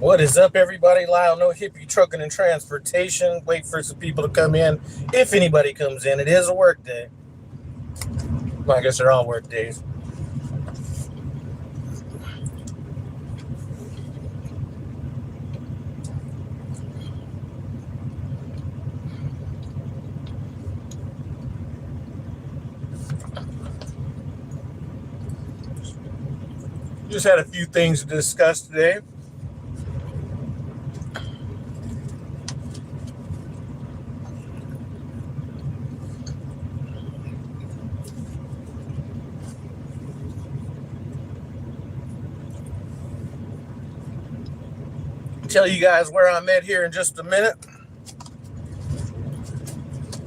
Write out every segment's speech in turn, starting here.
What is up, everybody? Lyle, no hippie trucking and transportation. Wait for some people to come in. If anybody comes in, it is a work day. Well, I guess they're all work days. Just had a few things to discuss today. Tell you guys where I'm at here in just a minute.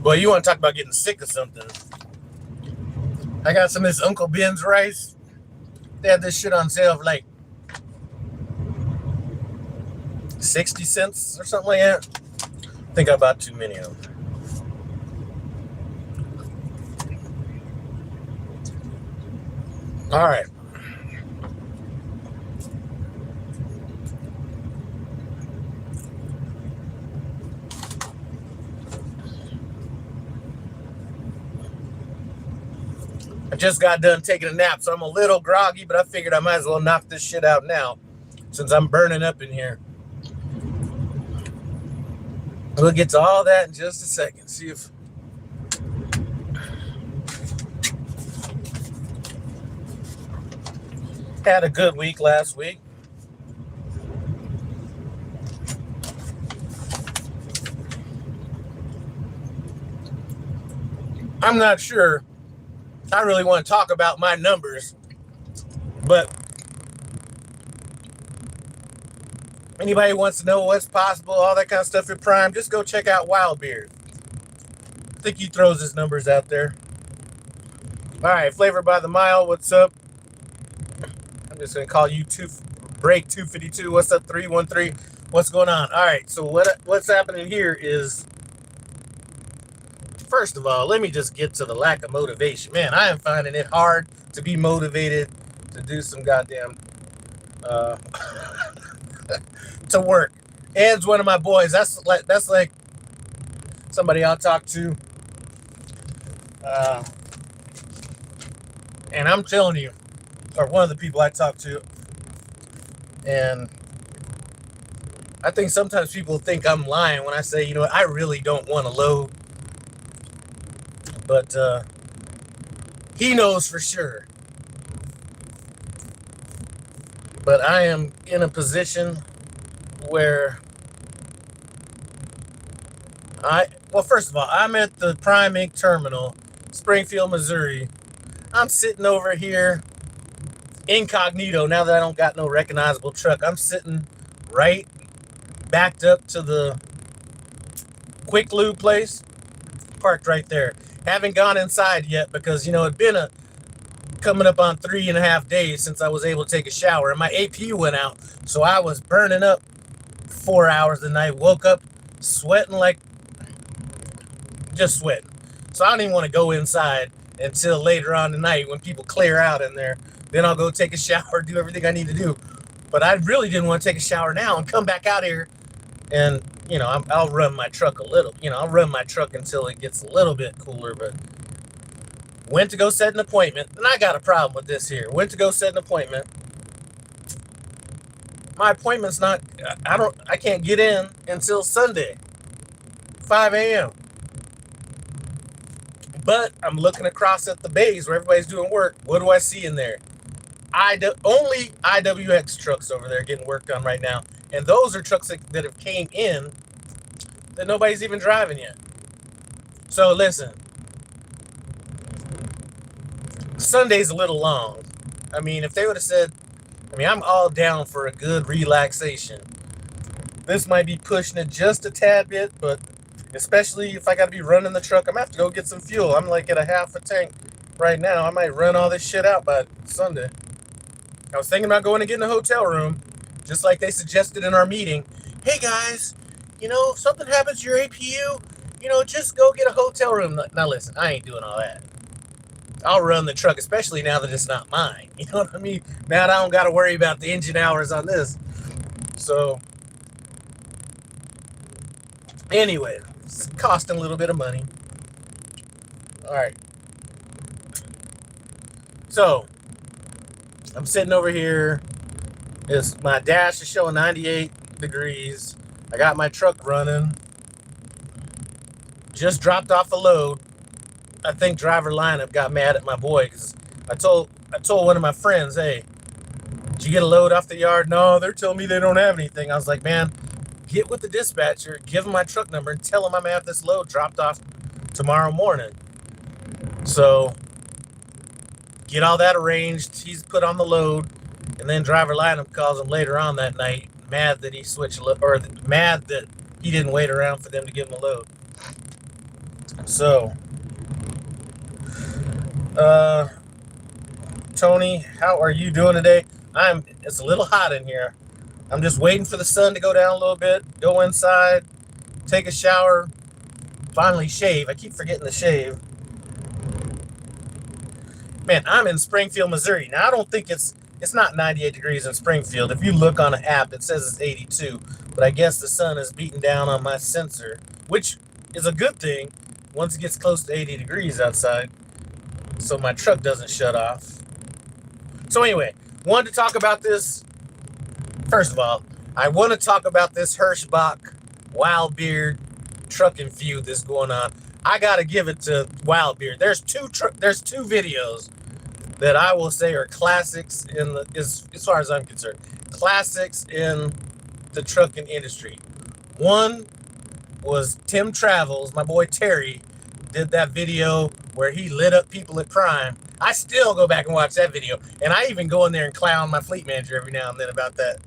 Well, you want to talk about getting sick of something? I got some of this Uncle Ben's rice. They had this shit on sale for like 60 cents or something like that. I think I bought too many of them. All right. I just got done taking a nap, so I'm a little groggy, but I figured I might as well knock this shit out now since I'm burning up in here. We'll get to all that in just a second. See if... Had a good week last week. I'm not sure I really want to talk about my numbers, but anybody wants to know what's possible, all that kind of stuff at Prime, just go check out Whilyv. I think he throws his numbers out there. All right, Flavor by the Mile, what's up? I'm just going to call you Break 252. What's up, 313? What's going on? All right, so what's happening here is, first of all, let me just get to the lack of motivation. Man, I am finding it hard to be motivated to do some goddamn to work. Ed's one of my boys. That's like somebody I'll talk to. And I'm telling you, or one of the people I talk to, and I think sometimes people think I'm lying when I say, you know what, I really don't want to load. But he knows for sure. But I am in a position where well, first of all, I'm at the Prime Inc. terminal, Springfield, Missouri. I'm sitting over here incognito now that I don't got no recognizable truck. I'm sitting right backed up to the Quick Lube place, parked right there. Haven't gone inside yet because, you know, it'd been coming up on 3.5 days since I was able to take a shower, and my AP went out, so I was burning up 4 hours a night. Woke up sweating, like just sweating. So I don't even want to go inside until later on tonight when people clear out in there. Then I'll go take a shower, do everything I need to do. But I really didn't want to take a shower now and come back out here and, you know, I'll run my truck a little. You know, I'll run my truck until it gets a little bit cooler. But went to go set an appointment, and I got a problem with this here. Went to go set an appointment. My appointment's not, I can't get in until Sunday, 5 a.m. But I'm looking across at the bays where everybody's doing work. What do I see in there? Only IWX trucks over there getting worked on right now. And those are trucks that have came in that nobody's even driving yet. So listen, Sunday's a little long. I mean, if they would have said, I'm all down for a good relaxation. This might be pushing it just a tad bit, but especially if I got to be running the truck, I'm going to have to go get some fuel. I'm like at a half a tank right now. I might run all this shit out by Sunday. I was thinking about going and getting a hotel room, just like they suggested in our meeting. Hey guys, you know, if something happens to your APU, you know, just go get a hotel room. Now listen, I ain't doing all that. I'll run the truck, especially now that it's not mine. You know what I mean? Now I don't got to worry about the engine hours on this. So anyway, it's costing a little bit of money. All right. So I'm sitting over here. My dash is showing 98 degrees. I got my truck running. Just dropped off a load. I think driver lineup got mad at my boy because I told one of my friends, hey, did you get a load off the yard? No, they're telling me they don't have anything. I was like, man, get with the dispatcher, give him my truck number, and tell him I'm gonna have this load dropped off tomorrow morning. So get all that arranged. He's put on the load, and then driver lineup calls him later on that night, mad that he switched, or mad that he didn't wait around for them to give him a load. So, Tony, how are you doing today? It's a little hot in here. I'm just waiting for the sun to go down a little bit, go inside, take a shower, finally shave. I keep forgetting to shave. Man, I'm in Springfield, Missouri. Now, I don't think it's not 98 degrees in Springfield. If you look on an app, it says it's 82. But I guess the sun is beating down on my sensor, which is a good thing once it gets close to 80 degrees outside, so my truck doesn't shut off. So anyway, wanted to talk about this. First of all, I want to talk about this Hirschbach Wildbeard trucking feud that's going on. I got to give it to Wildbeard. There's two videos that I will say are classics as far as I'm concerned. Classics in the trucking industry. One was Tim Travels, my boy Terry, did that video where he lit up people at Prime. I still go back and watch that video, and I even go in there and clown my fleet manager every now and then about that,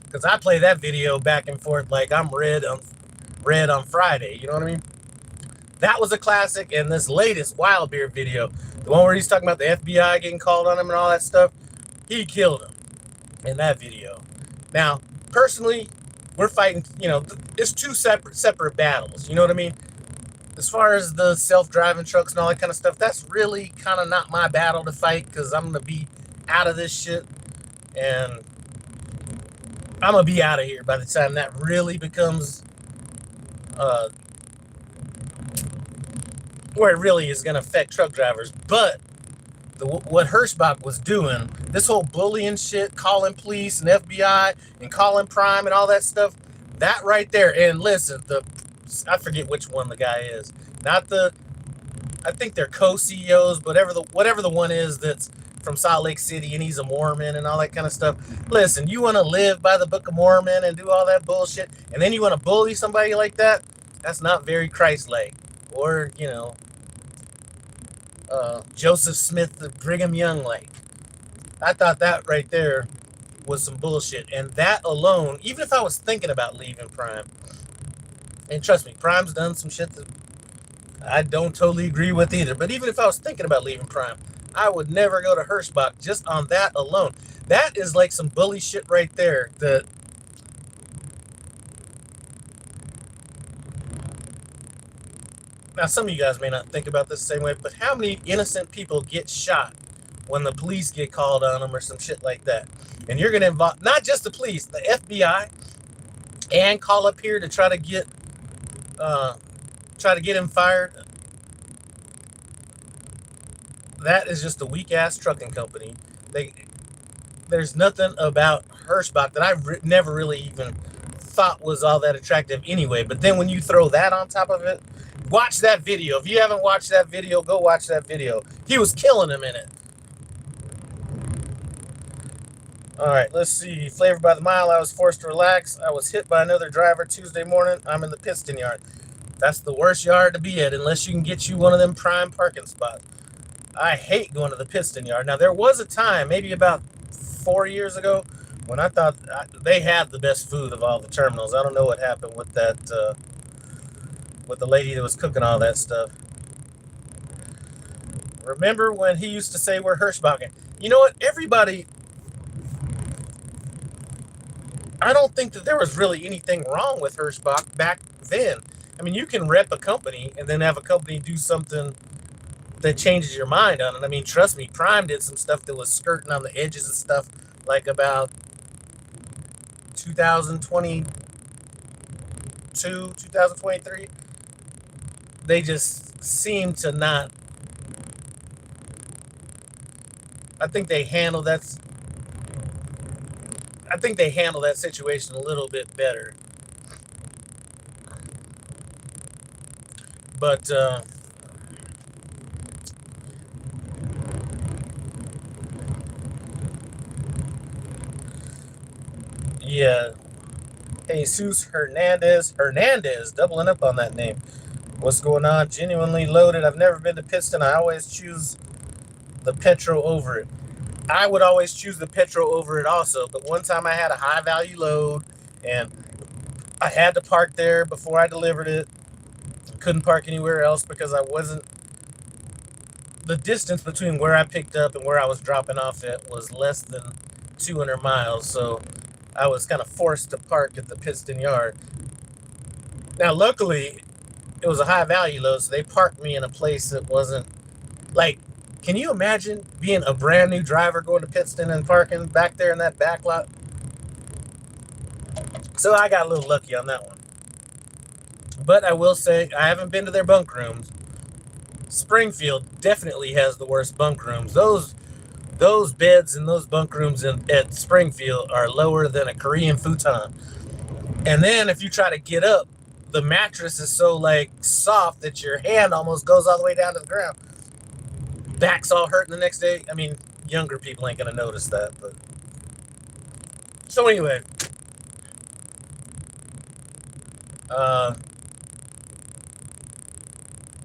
because I play that video back and forth like I'm red on Friday. You know what I mean? That was a classic. And this latest Wildbeard video, the one where he's talking about the FBI getting called on him and all that stuff, he killed him in that video. Now, personally, we're fighting, it's two separate battles. You know what I mean? As far as the self-driving trucks and all that kind of stuff, that's really kind of not my battle to fight, because I'm going to be out of this shit. And I'm going to be out of here by the time that really becomes where it really is going to affect truck drivers. But what Hirschbach was doing, this whole bullying shit, calling police and FBI and calling Prime and all that stuff, that right there. And listen, I forget which one the guy is. I think they're co-CEOs, whatever the one is that's from Salt Lake City and he's a Mormon and all that kind of stuff. Listen, you want to live by the Book of Mormon and do all that bullshit, and then you want to bully somebody like that? That's not very Christ-like. Or, Joseph Smith, the Brigham Young like. I thought that right there was some bullshit. And that alone, even if I was thinking about leaving Prime, and trust me, Prime's done some shit that I don't totally agree with either, but even if I was thinking about leaving Prime, I would never go to Hirschbach just on that alone. That is like some bully shit right there. Now, some of you guys may not think about this the same way, but how many innocent people get shot when the police get called on them or some shit like that? And you're going to involve not just the police, the FBI, and call up here to try to get him fired. That is just a weak-ass trucking company. There's nothing about Hirschbach that I've never really even thought was all that attractive anyway. But then when you throw that on top of it, watch that video. If you haven't watched that video, go watch that video. He was killing him in it. All right, let's see. Flavor by the mile. I was forced to relax. I was hit by another driver Tuesday morning. I'm in the piston yard. That's the worst yard to be at unless you can get you one of them prime parking spots. I hate going to the piston yard. Now, there was a time, maybe about 4 years ago, when I thought they had the best food of all the terminals. I don't know what happened with that, with the lady that was cooking all that stuff. Remember when he used to say we're Hirschbach? You know what? Everybody, I don't think that there was really anything wrong with Hirschbach back then. I mean, you can rep a company and then have a company do something that changes your mind on it. I mean, trust me, Prime did some stuff that was skirting on the edges of stuff like about 2022, 2023. They just seem to not. I think they handle that. I think they handle that situation a little bit better. But yeah, Jesus Hernandez, doubling up on that name. What's going on? Genuinely loaded. I've never been to Pittston. I always choose the Petro over it. I would always choose the Petro over it also. But one time I had a high value load and I had to park there before I delivered it. Couldn't park anywhere else because I wasn't. The distance between where I picked up and where I was dropping off at was less than 200 miles. So I was kind of forced to park at the Pittston yard. Now, luckily, it was a high value load, so they parked me in a place that wasn't like. Can you imagine being a brand new driver going to Pittston and parking back there in that back lot? So I got a little lucky on that one. But I will say, I haven't been to their bunk rooms. Springfield definitely has the worst bunk rooms. Those beds in those bunk rooms at Springfield are lower than a Korean futon. And then if you try to get up, the mattress is so like soft that your hand almost goes all the way down to the ground. Back's all hurting the next day. I mean, younger people ain't gonna notice that, but so anyway.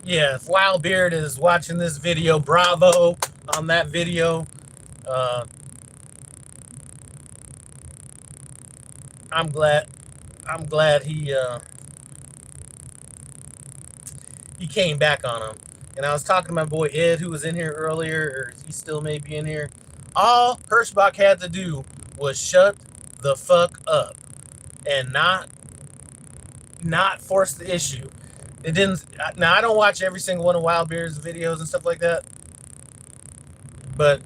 Yeah, if Wild Beard is watching this video, bravo on that video. I'm glad he came back on him. And I was talking to my boy Ed, who was in here earlier, or he still may be in here. All Hirschbach had to do was shut the fuck up and not force the issue. It didn't. Now I don't watch every single one of Wild Beard's videos and stuff like that, but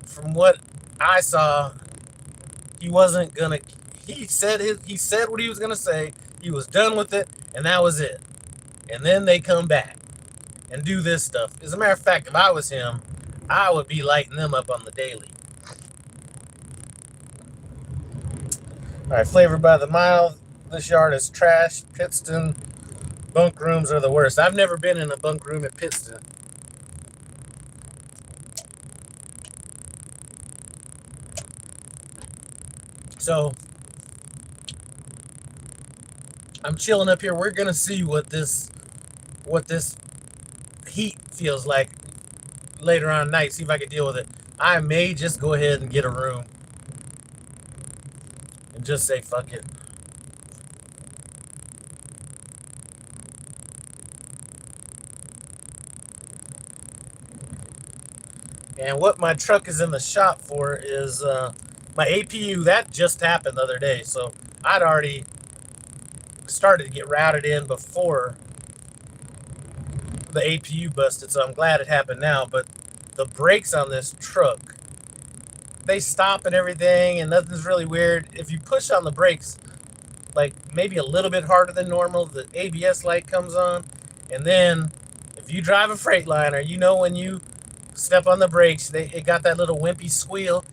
from what I saw, he wasn't gonna. He said what he was gonna say. He was done with it, and that was it. And then they come back and do this stuff. As a matter of fact, if I was him, I would be lighting them up on the daily. All right, flavored by the mile. This yard is trash. Pittston bunk rooms are the worst. I've never been in a bunk room at Pittston. So I'm chilling up here. We're gonna see what this heat feels like later on night. See if I can deal with it. I may just go ahead and get a room and just say fuck it. And what my truck is in the shop for is my APU. That just happened the other day, so I'd already started to get routed in before the APU busted, so I'm glad it happened now. But the brakes on this truck, they stop and everything, and nothing's really weird. If you push on the brakes, like maybe a little bit harder than normal, the ABS light comes on. And then if you drive a Freightliner, you know when you step on the brakes, it got that little wimpy squeal.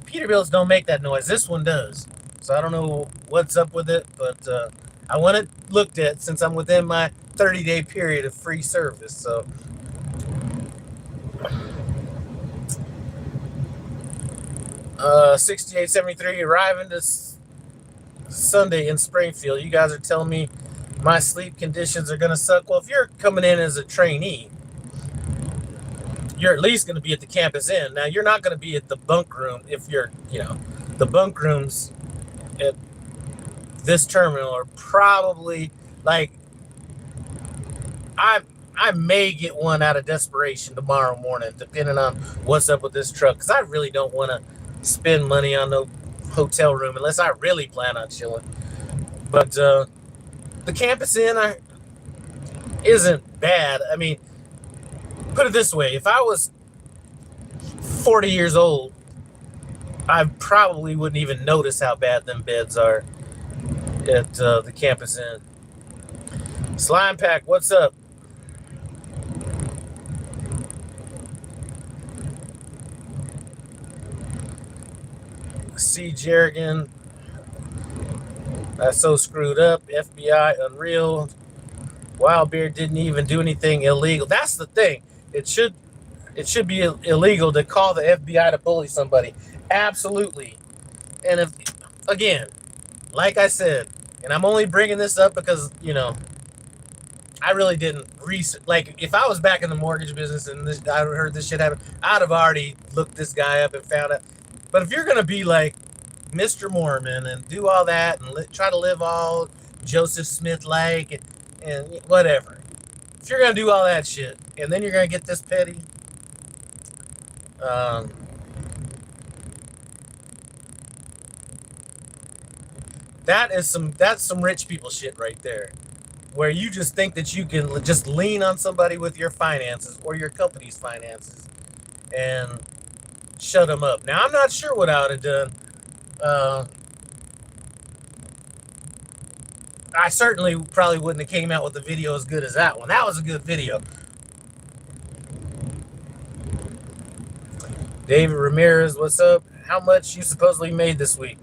Peterbilts don't make that noise. This one does. So I don't know what's up with it, but I want it looked at since I'm within my 30-day period of free service. So 6873 arriving this Sunday in Springfield. You guys are telling me my sleep conditions are gonna suck. Well, if you're coming in as a trainee, you're at least gonna be at the campus inn. Now you're not gonna be at the bunk room if you're, the bunk rooms at this terminal are probably like I may get one out of desperation tomorrow morning, depending on what's up with this truck, because I really don't want to spend money on no hotel room unless I really plan on chilling. But the campus inn isn't bad. I mean, put it this way: if I was 40 years old, I probably wouldn't even notice how bad them beds are at the campus inn. Slime Pack, what's up? C. Jerrigan, that's so screwed up. FBI, unreal. Wildbeard didn't even do anything illegal. That's the thing. It should be illegal to call the FBI to bully somebody. Absolutely. And if, again, like I said, and I'm only bringing this up because, you know, I really didn't research. Like, if I was back in the mortgage business and I heard this shit happen, I'd have already looked this guy up and found out. But if you're going to be like Mr. Mormon and do all that and try to live all Joseph Smith-like and whatever, if you're going to do all that shit and then you're going to get this petty, that's some rich people shit right there, where you just think that you can just lean on somebody with your finances or your company's finances and shut them up. Now, I'm not sure what I would have done. I certainly probably wouldn't have came out with a video as good as that one. That was a good video. David Ramirez, what's up? How much you supposedly made this week?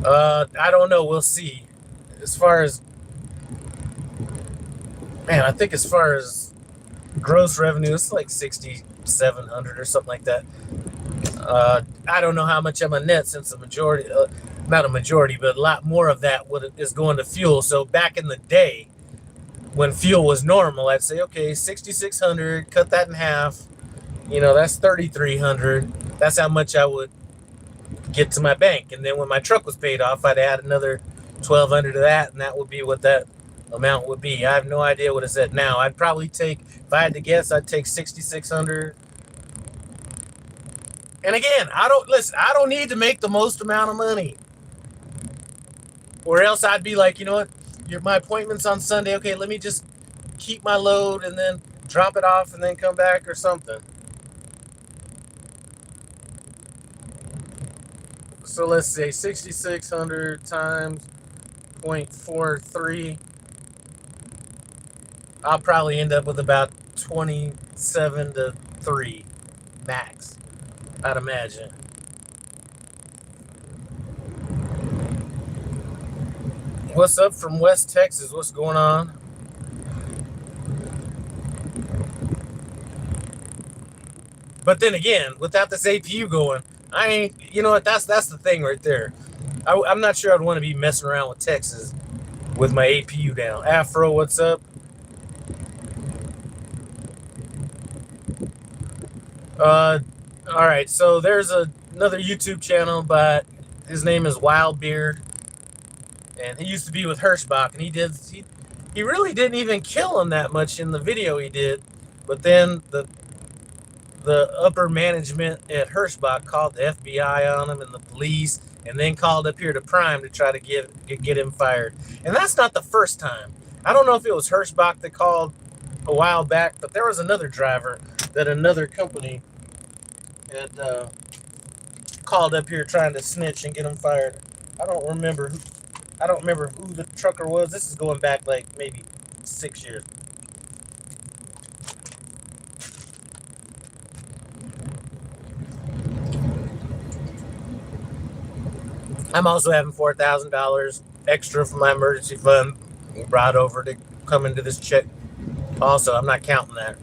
I don't know. We'll see. As far as, man, I think as far as gross revenue, it's like 6,700 or something like that. I don't know how much I'm a net, since the majority, not a majority, but a lot more of that is going to fuel. So back in the day, when fuel was normal, I'd say, okay, 6,600, cut that in half. You know, that's 3,300. That's how much I would get to my bank. And then when my truck was paid off, I'd add another 1,200 to that, and that would be what that amount would be. I have no idea what it's at now. I'd probably take, if I had to guess, I'd take 6,600. And again, I don't need to make the most amount of money. Or else I'd be like, you know what, my appointment's on Sunday. Okay, let me just keep my load and then drop it off and then come back or something. So let's say 6,600 times 0.43. I'll probably end up with about 27 to 3 max, I'd imagine. What's up from West Texas? What's going on? But then again, without this APU going, I ain't, you know what, that's the thing right there. I'm not sure I'd want to be messing around with Texas with my APU down. Afro, what's up? All right, so there's another YouTube channel, but his name is Wildbeard, and he used to be with Hirschbach, and he really didn't even kill him that much in the video he did, but then the upper management at Hirschbach called the FBI on him and the police, and then called up here to Prime to try to get him fired. And that's not the first time. I don't know if it was Hirschbach that called a while back, but there was another driver that another company had called up here trying to snitch and get him fired. I don't remember who the trucker was. This is going back like maybe 6 years. I'm also having $4,000 extra from my emergency fund brought over to come into this check. Also, I'm not counting that.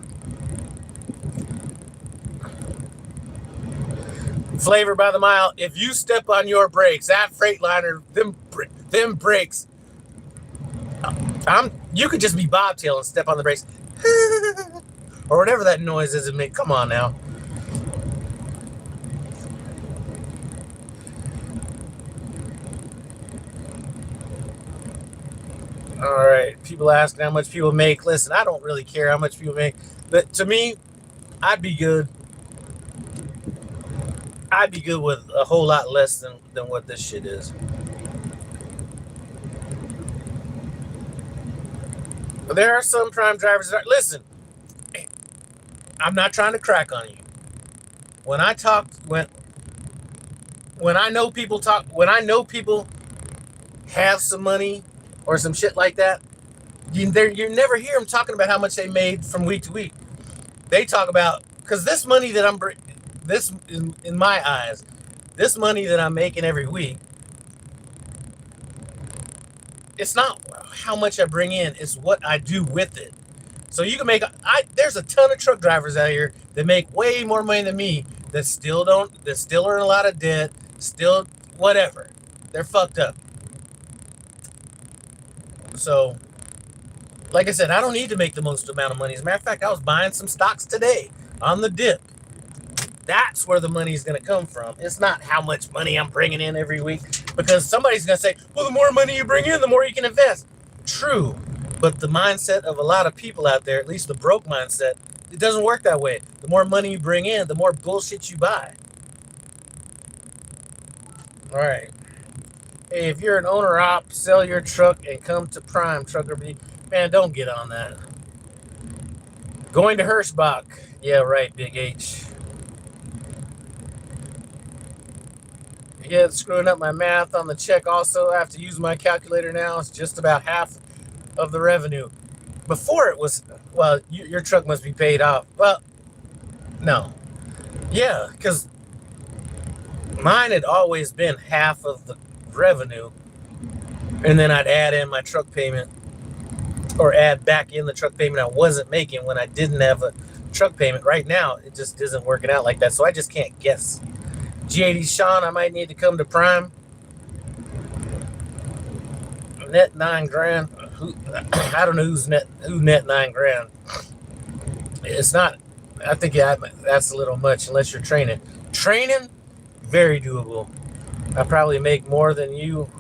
Flavor by the mile. If you step on your brakes, that Freightliner, them brakes, you could just be bobtail and step on the brakes, or whatever that noise is. Come on now. All right, people asking how much people make. Listen, I don't really care how much people make, but to me, I'd be good. I'd be good with a whole lot less than what this shit is. But there are some Prime drivers that listen, I'm not trying to crack on you. when I talk, when I know people talk, when I know people have some money or some shit like that, you never hear them talking about how much they made from week to week. They talk about, because this money that this in my eyes, this money that I'm making every week, it's not how much I bring in, it's what I do with it. So you can make, there's a ton of truck drivers out here that make way more money than me that still are in a lot of debt, still whatever. They're fucked up. So, like I said, I don't need to make the most amount of money. As a matter of fact, I was buying some stocks today on the dip. That's where the money is going to come from. It's not how much money I'm bringing in every week, because somebody's going to say, well, the more money you bring in, the more you can invest. True. But the mindset of a lot of people out there, at least the broke mindset, it doesn't work that way. The more money you bring in, the more bullshit you buy. All right. Hey, if you're an owner-op, sell your truck and come to Prime Trucker B. Man, don't get on that. Going to Hirschbach. Yeah, right, Big H. Yeah, it's screwing up my math on the check also. I have to use my calculator now. It's just about half of the revenue. Before it was, well, your truck must be paid off. Well, no. Yeah, because mine had always been half of the revenue. And then I'd add in my truck payment, or add back in the truck payment I wasn't making when I didn't have a truck payment. Right now, it just isn't working out like that. So I just can't guess. G80 Sean, I might need to come to Prime. Net $9,000. I don't know who net $9,000. It's not. I think that's a little much unless you're training. Training, very doable. I probably make more than you,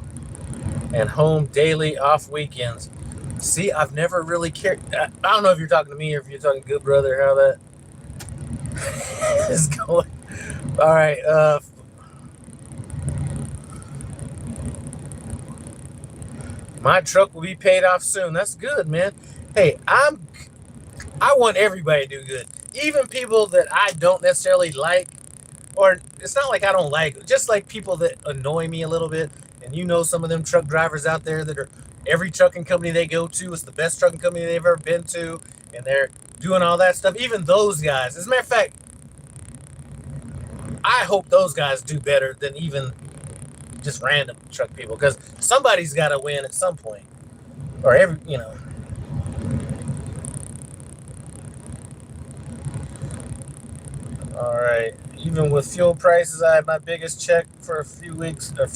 and home daily, off weekends. See, I've never really cared. I don't know if you're talking to me or if you're talking to Good Brother, how that is going. All right. My truck will be paid off soon. That's good, man. Hey, I want everybody to do good. Even people that I don't necessarily like, or it's not like I don't like, just like people that annoy me a little bit. And you know some of them truck drivers out there that are, every trucking company they go to is the best trucking company they've ever been to, and they're doing all that stuff. Even those guys, as a matter of fact, I hope those guys do better than even just random truck people, because somebody's got to win at some point, or All right. Even with fuel prices, I had my biggest check for a few weeks ago.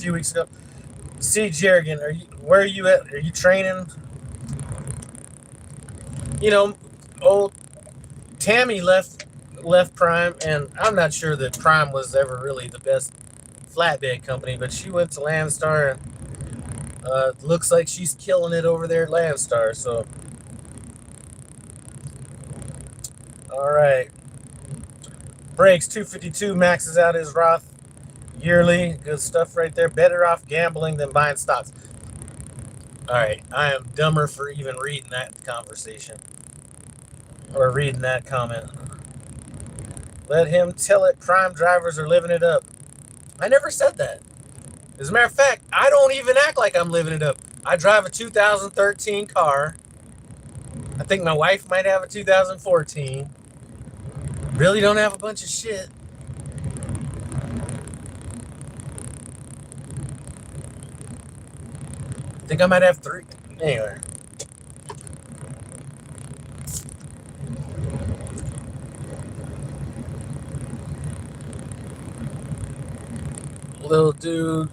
See, Jerrigan, where are you at? Are you training? Old Tammy left Prime, and I'm not sure that Prime was ever really the best flatbed company, but she went to Landstar, and looks like she's killing it over there at Landstar. So, all right. Brakes 252 maxes out his Roth yearly. Good stuff right there. Better off gambling than buying stocks. All right, I am dumber for even reading that conversation or reading that comment. Let him tell it. Prime drivers are living it up. I never said that. As a matter of fact, I don't even act like I'm living it up. I drive a 2013 car. I think my wife might have a 2014. Really don't have a bunch of shit. I think I might have 3. Anyway. Little dude.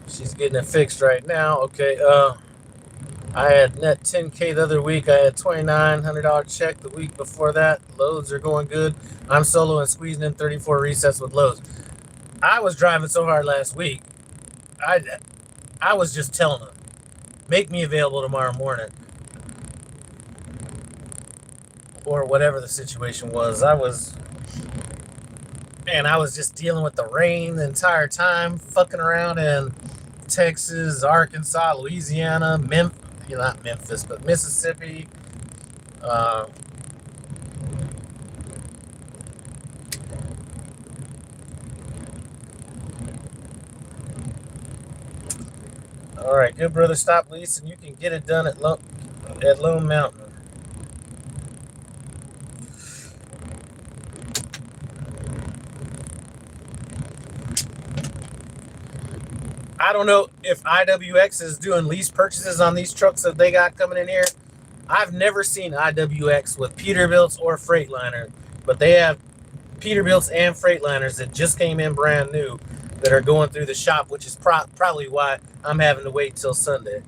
She's getting it fixed right now. Okay, I had net 10K the other week. I had $2,900 check the week before that. Loads are going good. I'm solo and squeezing in 34 resets with loads. I was driving so hard last week. I was just telling them, make me available tomorrow morning. Or whatever the situation was. I was just dealing with the rain the entire time, fucking around in Texas, Arkansas, Louisiana, not Memphis, but Mississippi. All right, good brother, stop leasing. You can get it done at Lone Mountain. I don't know if IWX is doing lease purchases on these trucks that they got coming in here. I've never seen IWX with Peterbilts or Freightliner, but they have Peterbilts and Freightliners that just came in brand new that are going through the shop, which is probably why I'm having to wait till Sunday.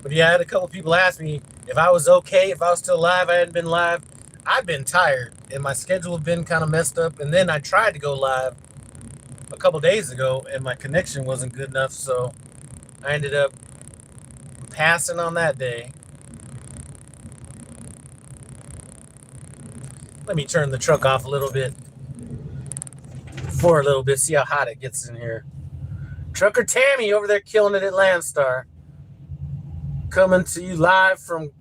But yeah, I had a couple people ask me if I was okay, if I was still live. I hadn't been live. I've been tired, and my schedule had been kind of messed up. And then I tried to go live a couple days ago, and my connection wasn't good enough, so I ended up passing on that day. Let me turn the truck off a little bit for a little bit, see how hot it gets in here. Trucker Tammy over there killing it at Landstar. Coming to you live from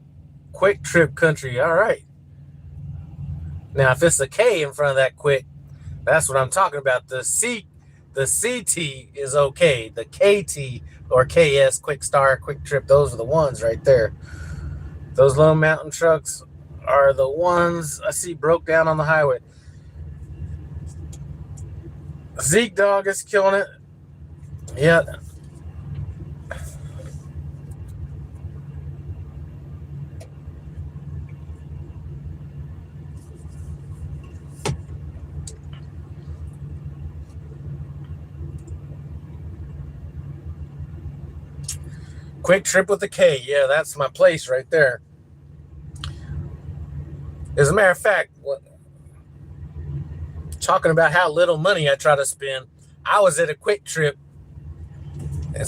Quick Trip Country. All right. Now, if it's a K in front of that quick, that's what I'm talking about. The CT is okay. The KT or KS, Quick Star, Quick Trip, those are the ones right there. Those Lone Mountain trucks are the ones I see broke down on the highway. Zeke Dog is killing it. Yeah. Quick Trip with a K. Yeah, that's my place right there. As a matter of fact, talking about how little money I try to spend, I was at a Quick Trip, and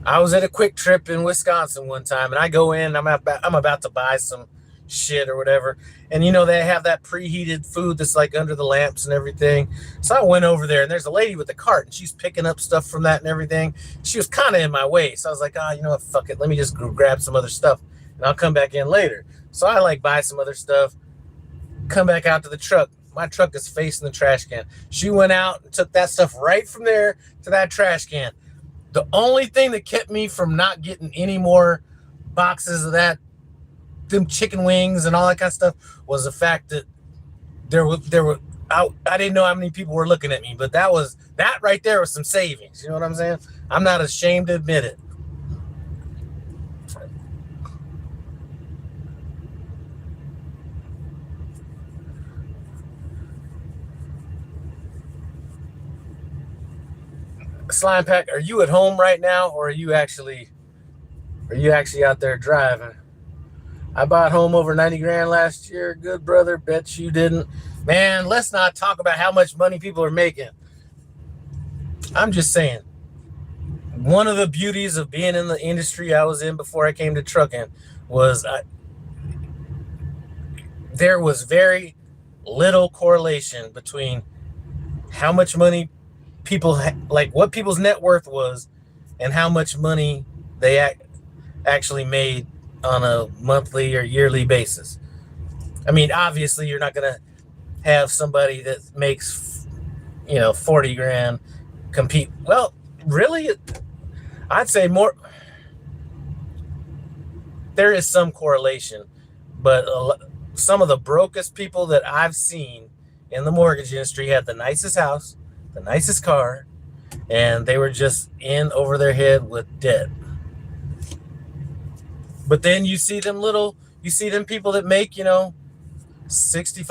I was at a Quick Trip in Wisconsin one time, and I go in, I'm about to buy some shit or whatever, and you know they have that preheated food that's like under the lamps and everything. So I went over there, and there's a lady with a cart, and she's picking up stuff from that and everything. She was kind of in my way, so I was like, oh, you know what, fuck it, let me just grab some other stuff, and I'll come back in later. So I like buy some other stuff, come back out to the truck. My truck is facing the trash can. She went out and took that stuff right from there to that trash can. The only thing that kept me from not getting any more boxes of them chicken wings and all that kind of stuff, was the fact that I didn't know how many people were looking at me, but that right there was some savings. You know what I'm saying? I'm not ashamed to admit it. Slime Pack, are you at home right now, or are you actually out there driving? I bought home over 90 grand last year. Good brother, bet you didn't. Man, let's not talk about how much money people are making. I'm just saying, one of the beauties of being in the industry I was in before I came to trucking was there was very little correlation between how much money people like what people's net worth was and how much money they actually made on a monthly or yearly basis. I mean, obviously you're not going to have somebody that makes 40 grand compete. Well, really, I'd say more. There is some correlation, but some of the brokest people that I've seen in the mortgage industry had the nicest house, the nicest car, and they were just in over their head with debt. But then you see them people that make, $65,000,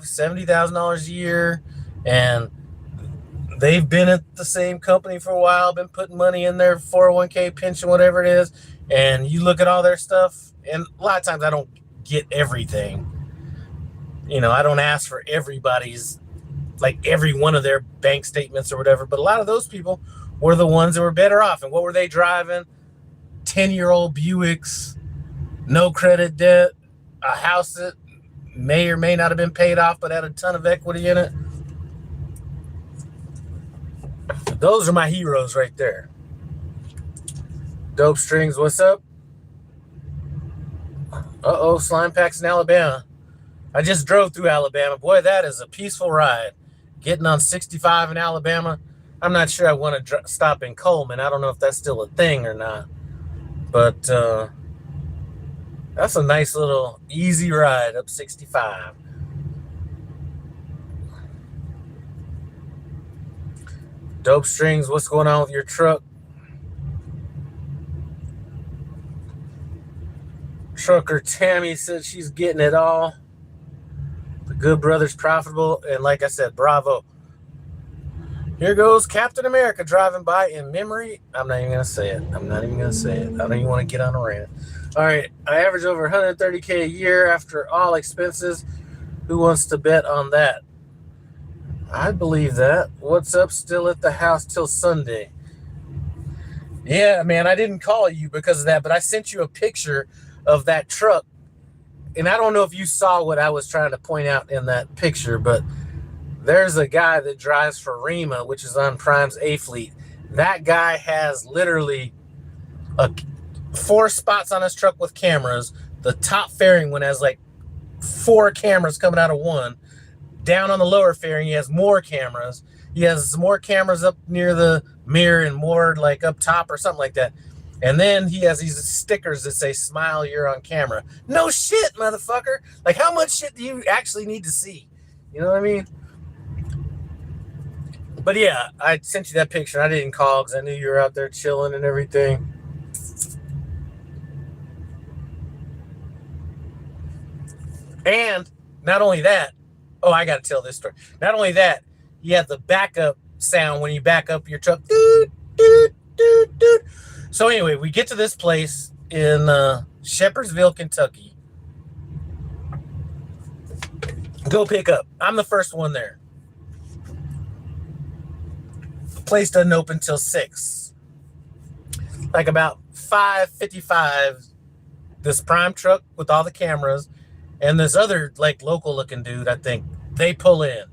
$70,000 a year, and they've been at the same company for a while, been putting money in their 401k, pension, whatever it is, and you look at all their stuff, and a lot of times I don't get everything. I don't ask for everybody's, like every one of their bank statements or whatever, but a lot of those people were the ones that were better off. And what were they driving? 10-year-old Buicks, no credit debt, a house that may or may not have been paid off but had a ton of equity in it. Those are my heroes right there. Dope Strings, what's up? Uh-oh, slime packs in Alabama. I just drove through Alabama. Boy, that is a peaceful ride. Getting on 65 in Alabama. I'm not sure I want to stop in Coleman. I don't know if that's still a thing or not. But that's a nice little easy ride up 65. Dope Strings, what's going on with your truck? Trucker Tammy said she's getting it all. The good brother's profitable, and like I said, bravo. Here goes Captain America driving by in memory. I'm not even going to say it. I don't even want to get on a rant. All right, I average over 130K a year after all expenses. Who wants to bet on that? I believe that. What's up? Still at the house till Sunday. Yeah, man, I didn't call you because of that, but I sent you a picture of that truck. And I don't know if you saw what I was trying to point out in that picture, but there's a guy that drives for Rema, which is on Prime's A Fleet. That guy has literally 4 spots on his truck with cameras. The top fairing one has like 4 cameras coming out of one. Down on the lower fairing, he has more cameras. He has more cameras up near the mirror and more like up top or something like that. And then he has these stickers that say, "Smile, you're on camera." No shit, motherfucker. Like, how much shit do you actually need to see? You know what I mean? But yeah, I sent you that picture. I didn't call because I knew you were out there chilling and everything. And not only that, oh, I got to tell this story. Not only that, you have the backup sound when you back up your truck. Doot, doot, doot, doot. So anyway, we get to this place in Shepherdsville, Kentucky. Go pick up. I'm the first one there. The place doesn't open till 6. Like about 5:55, this Prime truck with all the cameras and this other like local looking dude, I think, they pull in.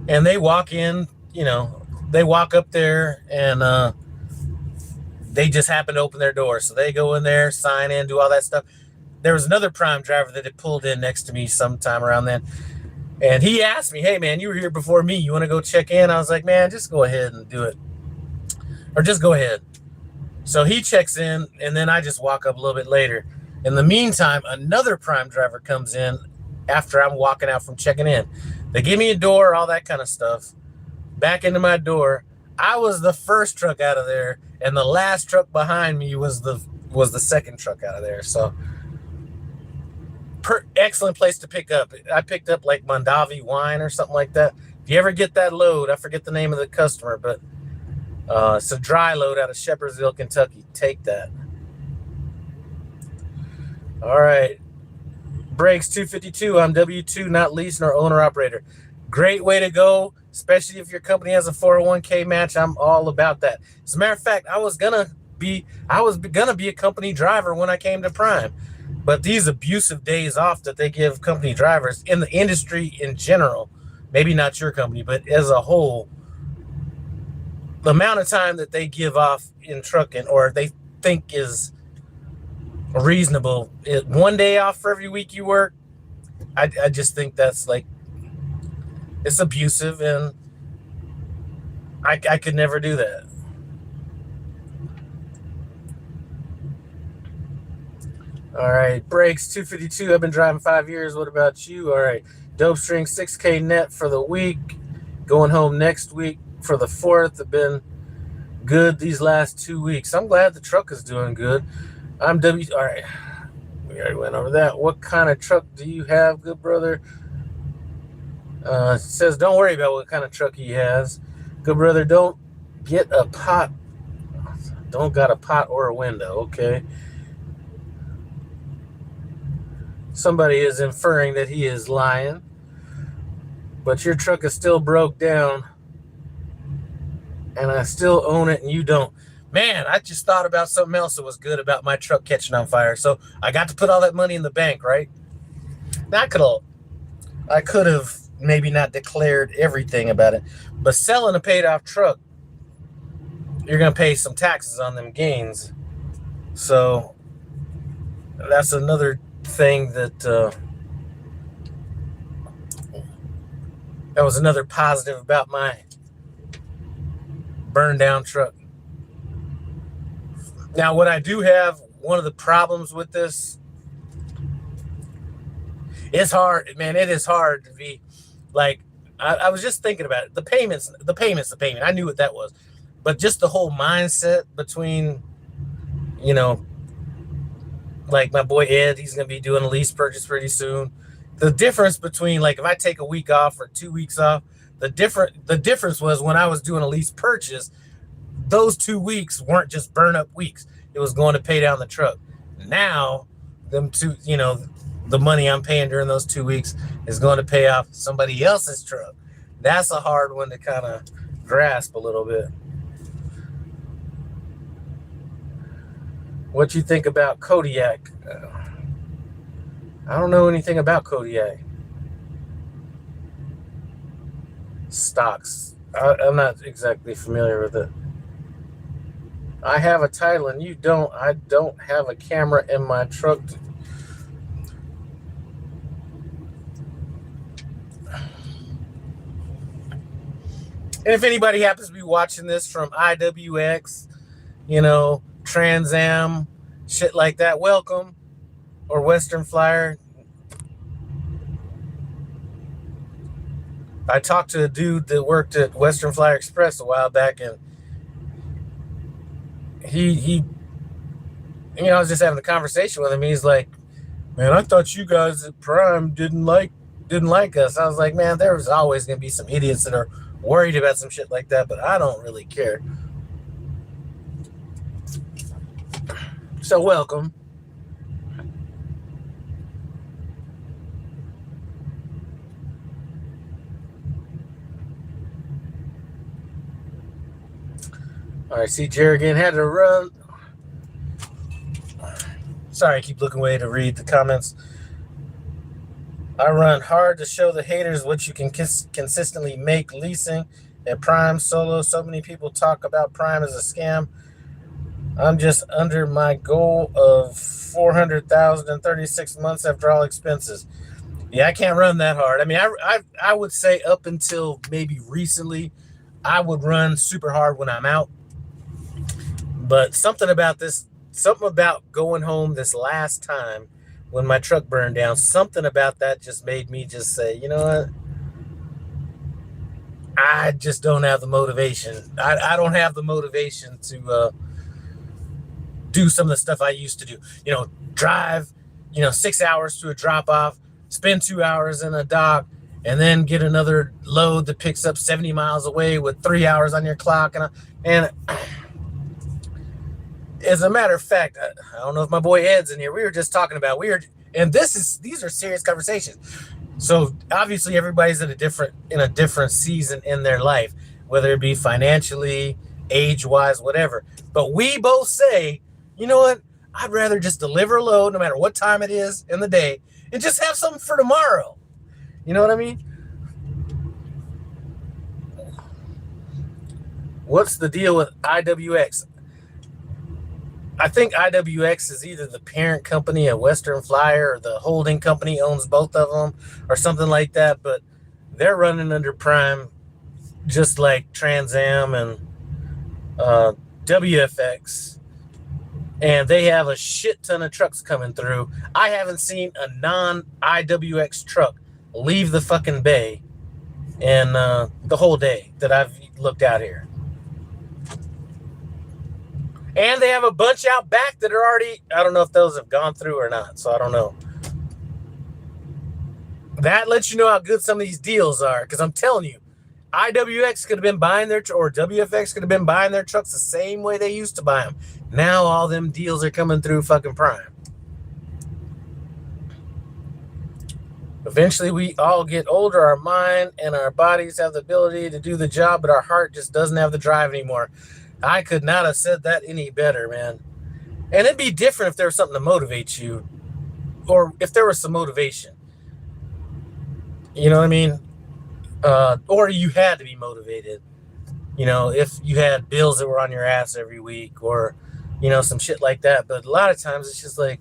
And they walk in, they walk up there and they just happen to open their door. So they go in there, sign in, do all that stuff. There was another Prime driver that had pulled in next to me sometime around then. And he asked me, "Hey, man, you were here before me. You want to go check in?" I was like, "Man, just go ahead and do it. Or just go ahead." So he checks in, and then I just walk up a little bit later. In the meantime, another Prime driver comes in after I'm walking out from checking in. They give me a door, all that kind of stuff. Back into my door. I was the first truck out of there, and the last truck behind me was the second truck out of there. So, excellent place to pick up. I picked up like Mondavi wine or something like that. If you ever get that load, I forget the name of the customer, but it's a dry load out of Shepherdsville, Kentucky. Take that. All right. Brakes 252. I'm W2, not lease nor owner operator. Great way to go, especially if your company has a 401k match. I'm all about that. As a matter of fact, I was gonna be a company driver when I came to Prime, but these abusive days off that they give company drivers in the industry in general, maybe not your company, but as a whole, the amount of time that they give off in trucking or they think is reasonable, 1 day off for every week you work, I just think that's like, it's abusive, and I could never do that. All right, brakes 252. I've been driving 5 years. What about you? All right, dope string 6K net for the week. Going home next week for the 4th. I've been good these last 2 weeks. I'm glad the truck is doing good. I'm W. All right, we already went over that. What kind of truck do you have, good brother? It says, don't worry about what kind of truck he has. Good brother, don't got a pot or a window. Okay. Somebody is inferring that he is lying, but your truck is still broke down and I still own it and you don't. Man, I just thought about something else that was good about my truck catching on fire. So I got to put all that money in the bank, right? Now I could have maybe not declared everything about it, but selling a paid off truck you're going to pay some taxes on them gains. So that's another thing that was another positive about my burned down truck. Now, what I do have, one of the problems with this, it's hard, man. It is hard to be like, I was just thinking about it. The payment. I knew what that was. But just the whole mindset between, you know, like my boy Ed, he's going to be doing a lease purchase pretty soon. The difference between, like, if I take a week off or 2 weeks off, the difference was when I was doing a lease purchase, those 2 weeks weren't just burn up weeks. It was going to pay down the truck. Now, them two, you know, the money I'm paying during those 2 weeks is going to pay off somebody else's truck. That's a hard one to kind of grasp a little bit. What you think about Kodiak? I don't know anything about Kodiak stocks. I'm not exactly familiar with it. I have a title and you don't. I don't have a camera in my truck. And if anybody happens to be watching this from IWX, you know, Trans Am, shit like that, welcome. Or Western Flyer. I talked to a dude that worked at Western Flyer Express a while back, and he you know, I was just having a conversation with him. He's like, man, I thought you guys at Prime didn't like us. I was like, man, there's always going to be some idiots that are worried about some shit like that, but I don't really care. So welcome. All right, see Jerry again, had to run. Sorry, I keep looking away to read the comments. I run hard to show the haters what you can consistently make leasing at Prime Solo. So many people talk about Prime as a scam. I'm just under my goal of $400,000 in 36 months after all expenses. Yeah, I can't run that hard. I mean, I would say up until maybe recently, I would run super hard when I'm out. But something about going home this last time when my truck burned down, something about that just made me just say, you know what? I just don't have the motivation. I don't have the motivation to do some of the stuff I used to do. You know, drive, 6 hours to a drop off, spend 2 hours in a dock, and then get another load that picks up 70 miles away with 3 hours on your clock. And as a matter of fact, I don't know if my boy Ed's in here. We were just talking about and these are serious conversations. So obviously everybody's in a different season in their life, whether it be financially, age-wise, whatever. But we both say, you know what? I'd rather just deliver a load no matter what time it is in the day and just have something for tomorrow. You know what I mean? What's the deal with IWX? I think IWX is either the parent company of Western Flyer or the holding company owns both of them or something like that. But they're running under Prime just like Trans Am and WFX. And they have a shit ton of trucks coming through. I haven't seen a non-IWX truck leave the fucking bay in the whole day that I've looked out here. And they have a bunch out back that are already, I don't know if those have gone through or not, so I don't know. That lets you know how good some of these deals are, because I'm telling you, IWX could have been buying or WFX could have been buying their trucks the same way they used to buy them. Now all them deals are coming through fucking Prime. Eventually we all get older, our mind and our bodies have the ability to do the job, but our heart just doesn't have the drive anymore. I could not have said that any better, man. And it'd be different if there was something to motivate you, or if there was some motivation. You know what I mean? Or you had to be motivated. You know, if you had bills that were on your ass every week, or, you know, some shit like that. But a lot of times it's just like,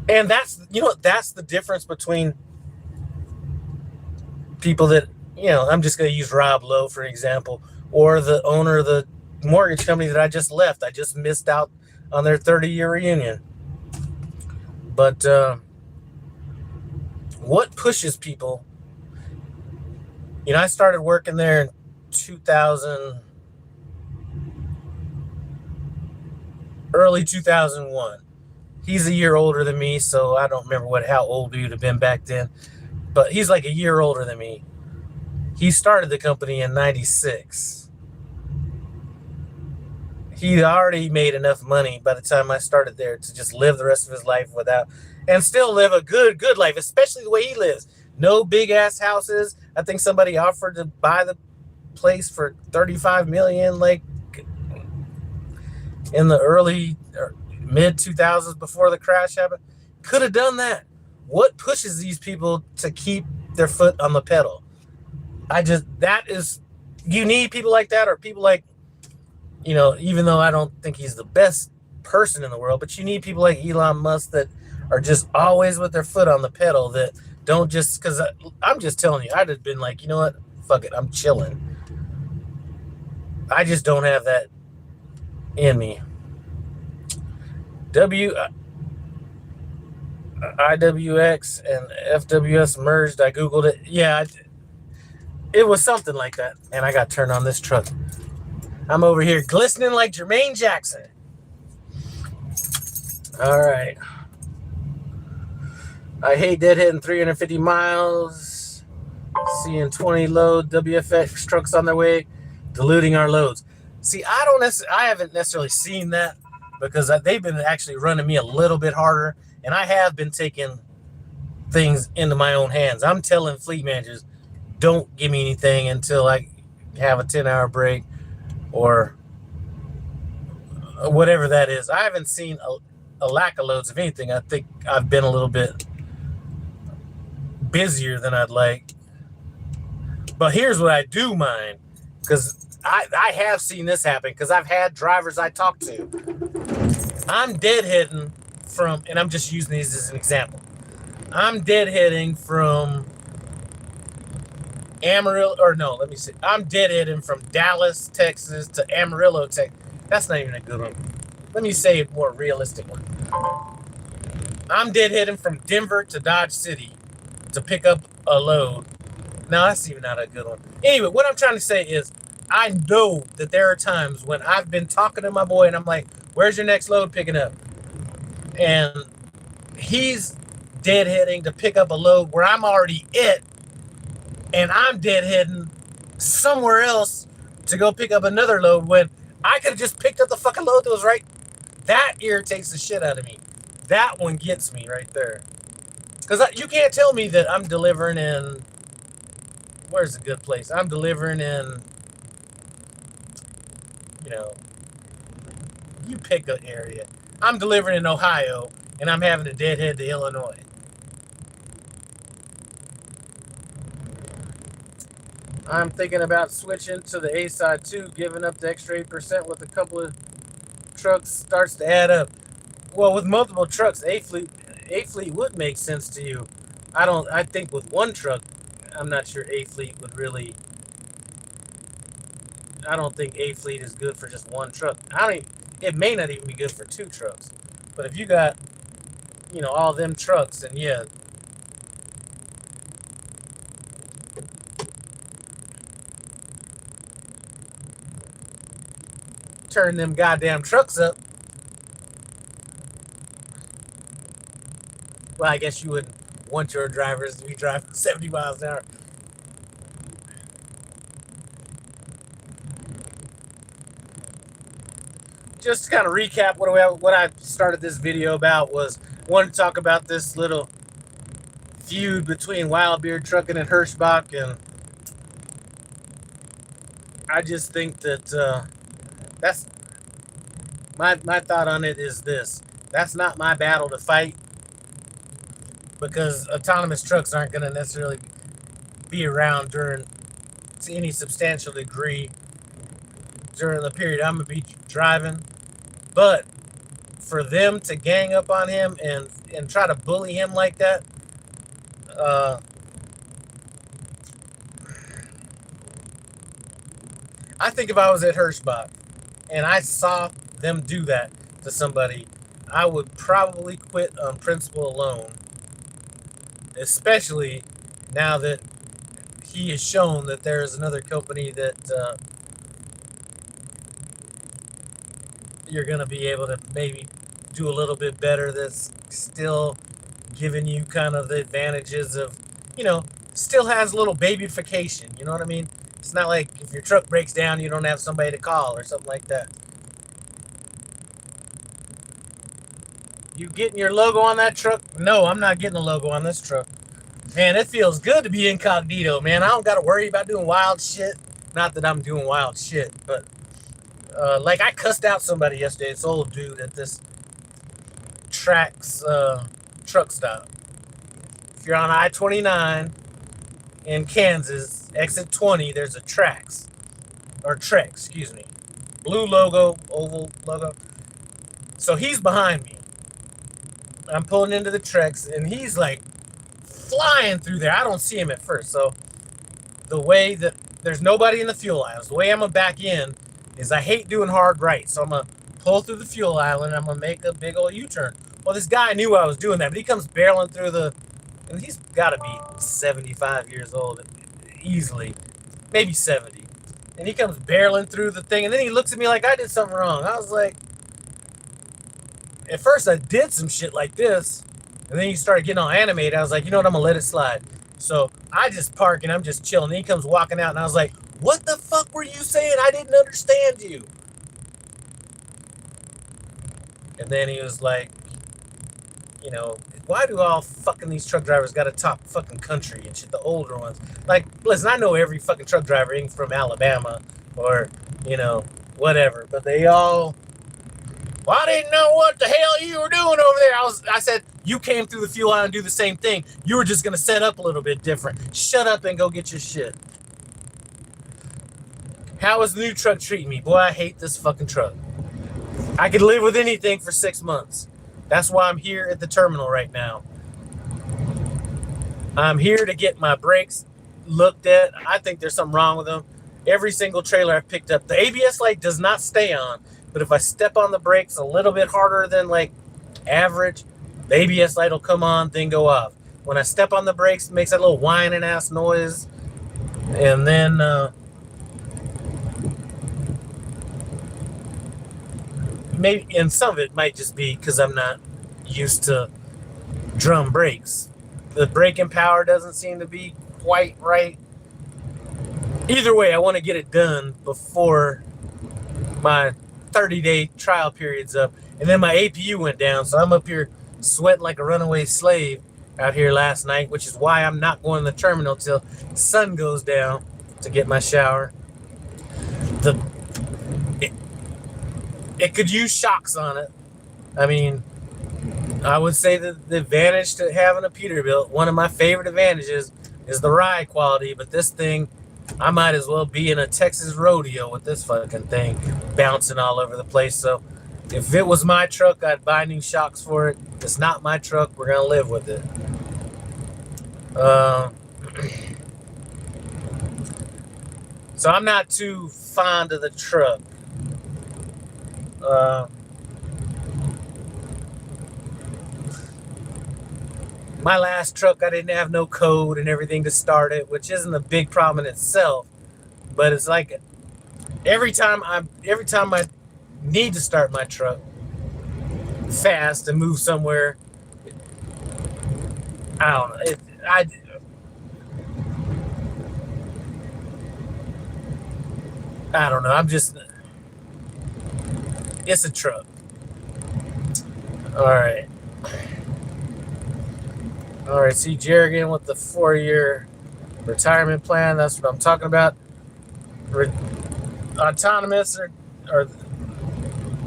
and that's, you know, that's the difference between people that, you know, I'm just going to use Rob Lowe for an example, or the owner of the mortgage company that I just left. I just missed out on their 30-year reunion. But what pushes people? You know, I started working there in 2000, early 2001. He's a year older than me, so I don't remember how old he would have been back then. But he's like a year older than me. He started the company in 96. He already made enough money by the time I started there to just live the rest of his life without, and still live a good life, especially the way he lives. No big ass houses. I think somebody offered to buy the place for $35 million, like in the early or mid 2000s before the crash happened. Could have done that. What pushes these people to keep their foot on the pedal? You need people like that, or people like, you know, even though I don't think he's the best person in the world, but you need people like Elon Musk that are just always with their foot on the pedal, that don't just, because I'm just telling you, I'd have been like, you know what, fuck it, I'm chilling. I just don't have that in me. IWX and FWS merged. I Googled it. Yeah, it was something like that. And I got turned on this truck. I'm over here glistening like Jermaine Jackson. All right. I hate deadheading 350 miles. Seeing 20 load WFX trucks on their way, diluting our loads. See, I haven't necessarily seen that, because they've been actually running me a little bit harder, and I have been taking things into my own hands. I'm telling fleet managers, don't give me anything until I have a 10-hour break or whatever that is. I haven't seen a lack of loads. If anything, I think I've been a little bit busier than I'd like. But here's what I do mind, because I have seen this happen, because I've had drivers I talk to. I'm deadheading from, and I'm just using these as an example. I'm deadheading from Amarillo, or no, let me see. I'm deadheading from Dallas, Texas to Amarillo, Texas. That's not even a good one. Let me say a more realistic one. I'm deadheading from Denver to Dodge City to pick up a load. No, that's even not a good one. Anyway, what I'm trying to say is, I know that there are times when I've been talking to my boy and I'm like, where's your next load picking up? And he's deadheading to pick up a load where I'm already at, and I'm deadheading somewhere else to go pick up another load when I could have just picked up the fucking load that was right. That irritates the shit out of me. That one gets me right there. Because you can't tell me that I'm delivering in, where's a good place? I'm delivering in, you know, you pick an area. I'm delivering in Ohio, and I'm having to deadhead to Illinois. I'm thinking about switching to the A side too, giving up the extra 8% with a couple of trucks starts to add up. Well, with multiple trucks, A fleet would make sense to you. I think with one truck, I'm not sure A fleet would really. I don't think A fleet is good for just one truck. It may not even be good for two trucks. But if you got, you know, all them trucks, and yeah, turn them goddamn trucks up. Well, I guess you wouldn't want your drivers to be driving 70 miles an hour. Just to kind of recap what I started this video about, was wanted to talk about this little feud between Whilyv Trucking and Hirschbach, and I just think that that's my thought on it is this: that's not my battle to fight, because autonomous trucks aren't going to necessarily be around during to any substantial degree during the period I'm going to be driving. But for them to gang up on him and try to bully him like that, I think if I was at Hirschbach and I saw them do that to somebody, I would probably quit on principle alone, especially now that he has shown that there is another company that you're going to be able to maybe do a little bit better, that's still giving you kind of the advantages of, still has a little babyfication, you know what I mean? It's not like if your truck breaks down, you don't have somebody to call or something like that. You getting your logo on that truck? No, I'm not getting a logo on this truck. Man, it feels good to be incognito, man. I don't got to worry about doing wild shit. Not that I'm doing wild shit, but like I cussed out somebody yesterday, this old dude at this Trax truck stop. If you're on I-29 in Kansas, exit 20, there's a Trax, or Trek, excuse me. Blue logo, oval logo. So he's behind me. I'm pulling into the Trex, and he's like flying through there. I don't see him at first. So the way that there's nobody in the fuel aisles, the way I'm going to back in is I hate doing hard right. So I'm going to pull through the fuel aisle, and I'm going to make a big old U-turn. Well, this guy knew I was doing that, but he comes barreling through and he's got to be 75 years old, easily, maybe 70. And he comes barreling through the thing, and then he looks at me like I did something wrong. I was like, at first I did some shit like this, and then he started getting all animated. I was like, you know what, I'm going to let it slide. So I just park, and I'm just chilling. And he comes walking out, and I was like, what the fuck were you saying? I didn't understand you. And then he was like, why do all fucking these truck drivers got to talk fucking country and shit, the older ones? Like, listen, I know every fucking truck driver ain't from Alabama or, whatever, but they all, well, I didn't know what the hell you were doing over there. I said, you came through the fuel aisle and do the same thing. You were just going to set up a little bit different. Shut up and go get your shit. How is the new truck treating me? Boy, I hate this fucking truck. I could live with anything for 6 months. That's why I'm here at the terminal right now. I'm here to get my brakes looked at. I think there's something wrong with them. Every single trailer I've picked up, the ABS light does not stay on, but if I step on the brakes a little bit harder than like average, the ABS light will come on, then go off. When I step on the brakes, it makes that little whining ass noise. And then maybe, and some of it might just be because I'm not used to drum brakes. The braking power doesn't seem to be quite right. Either way, I want to get it done before my 30-day trial period's up. And then my APU went down, so I'm up here sweating like a runaway slave out here last night, which is why I'm not going to the terminal till the sun goes down to get my shower. It could use shocks on it. I mean, I would say that the advantage to having a Peterbilt, one of my favorite advantages, is the ride quality. But this thing, I might as well be in a Texas rodeo with this fucking thing bouncing all over the place. So if it was my truck, I'd buy new shocks for it. If it's not my truck, we're going to live with it. So I'm not too fond of the truck. My last truck, I didn't have no code and everything to start it, which isn't a big problem in itself, but it's like every time I need to start my truck fast and move somewhere, I don't know. I don't know. It's a truck. All right. See Jerrigan with the 4-year retirement plan. That's what I'm talking about. Autonomous or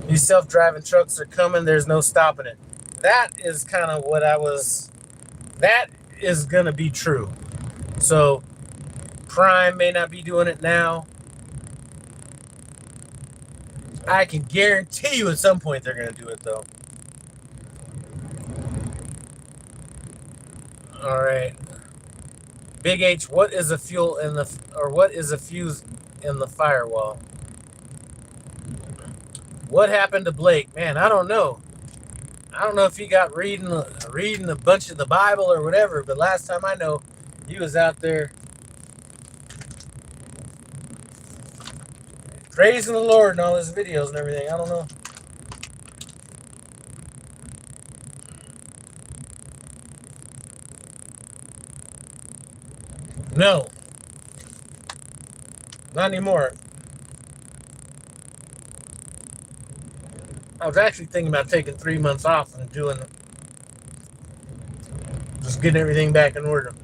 these self-driving trucks are coming. There's no stopping it. That is kind of what that is going to be true. So Prime may not be doing it now. I can guarantee you at some point they're going to do it, though. All right. Big H, what is a fuel in the, or what is a fuse in the firewall? What happened to Blake? Man, I don't know. I don't know if he got reading a bunch of the Bible or whatever, but last time I know, he was out there praising the Lord in all his videos and everything. I don't know. No. Not anymore. I was actually thinking about taking 3 months off and just getting everything back in order.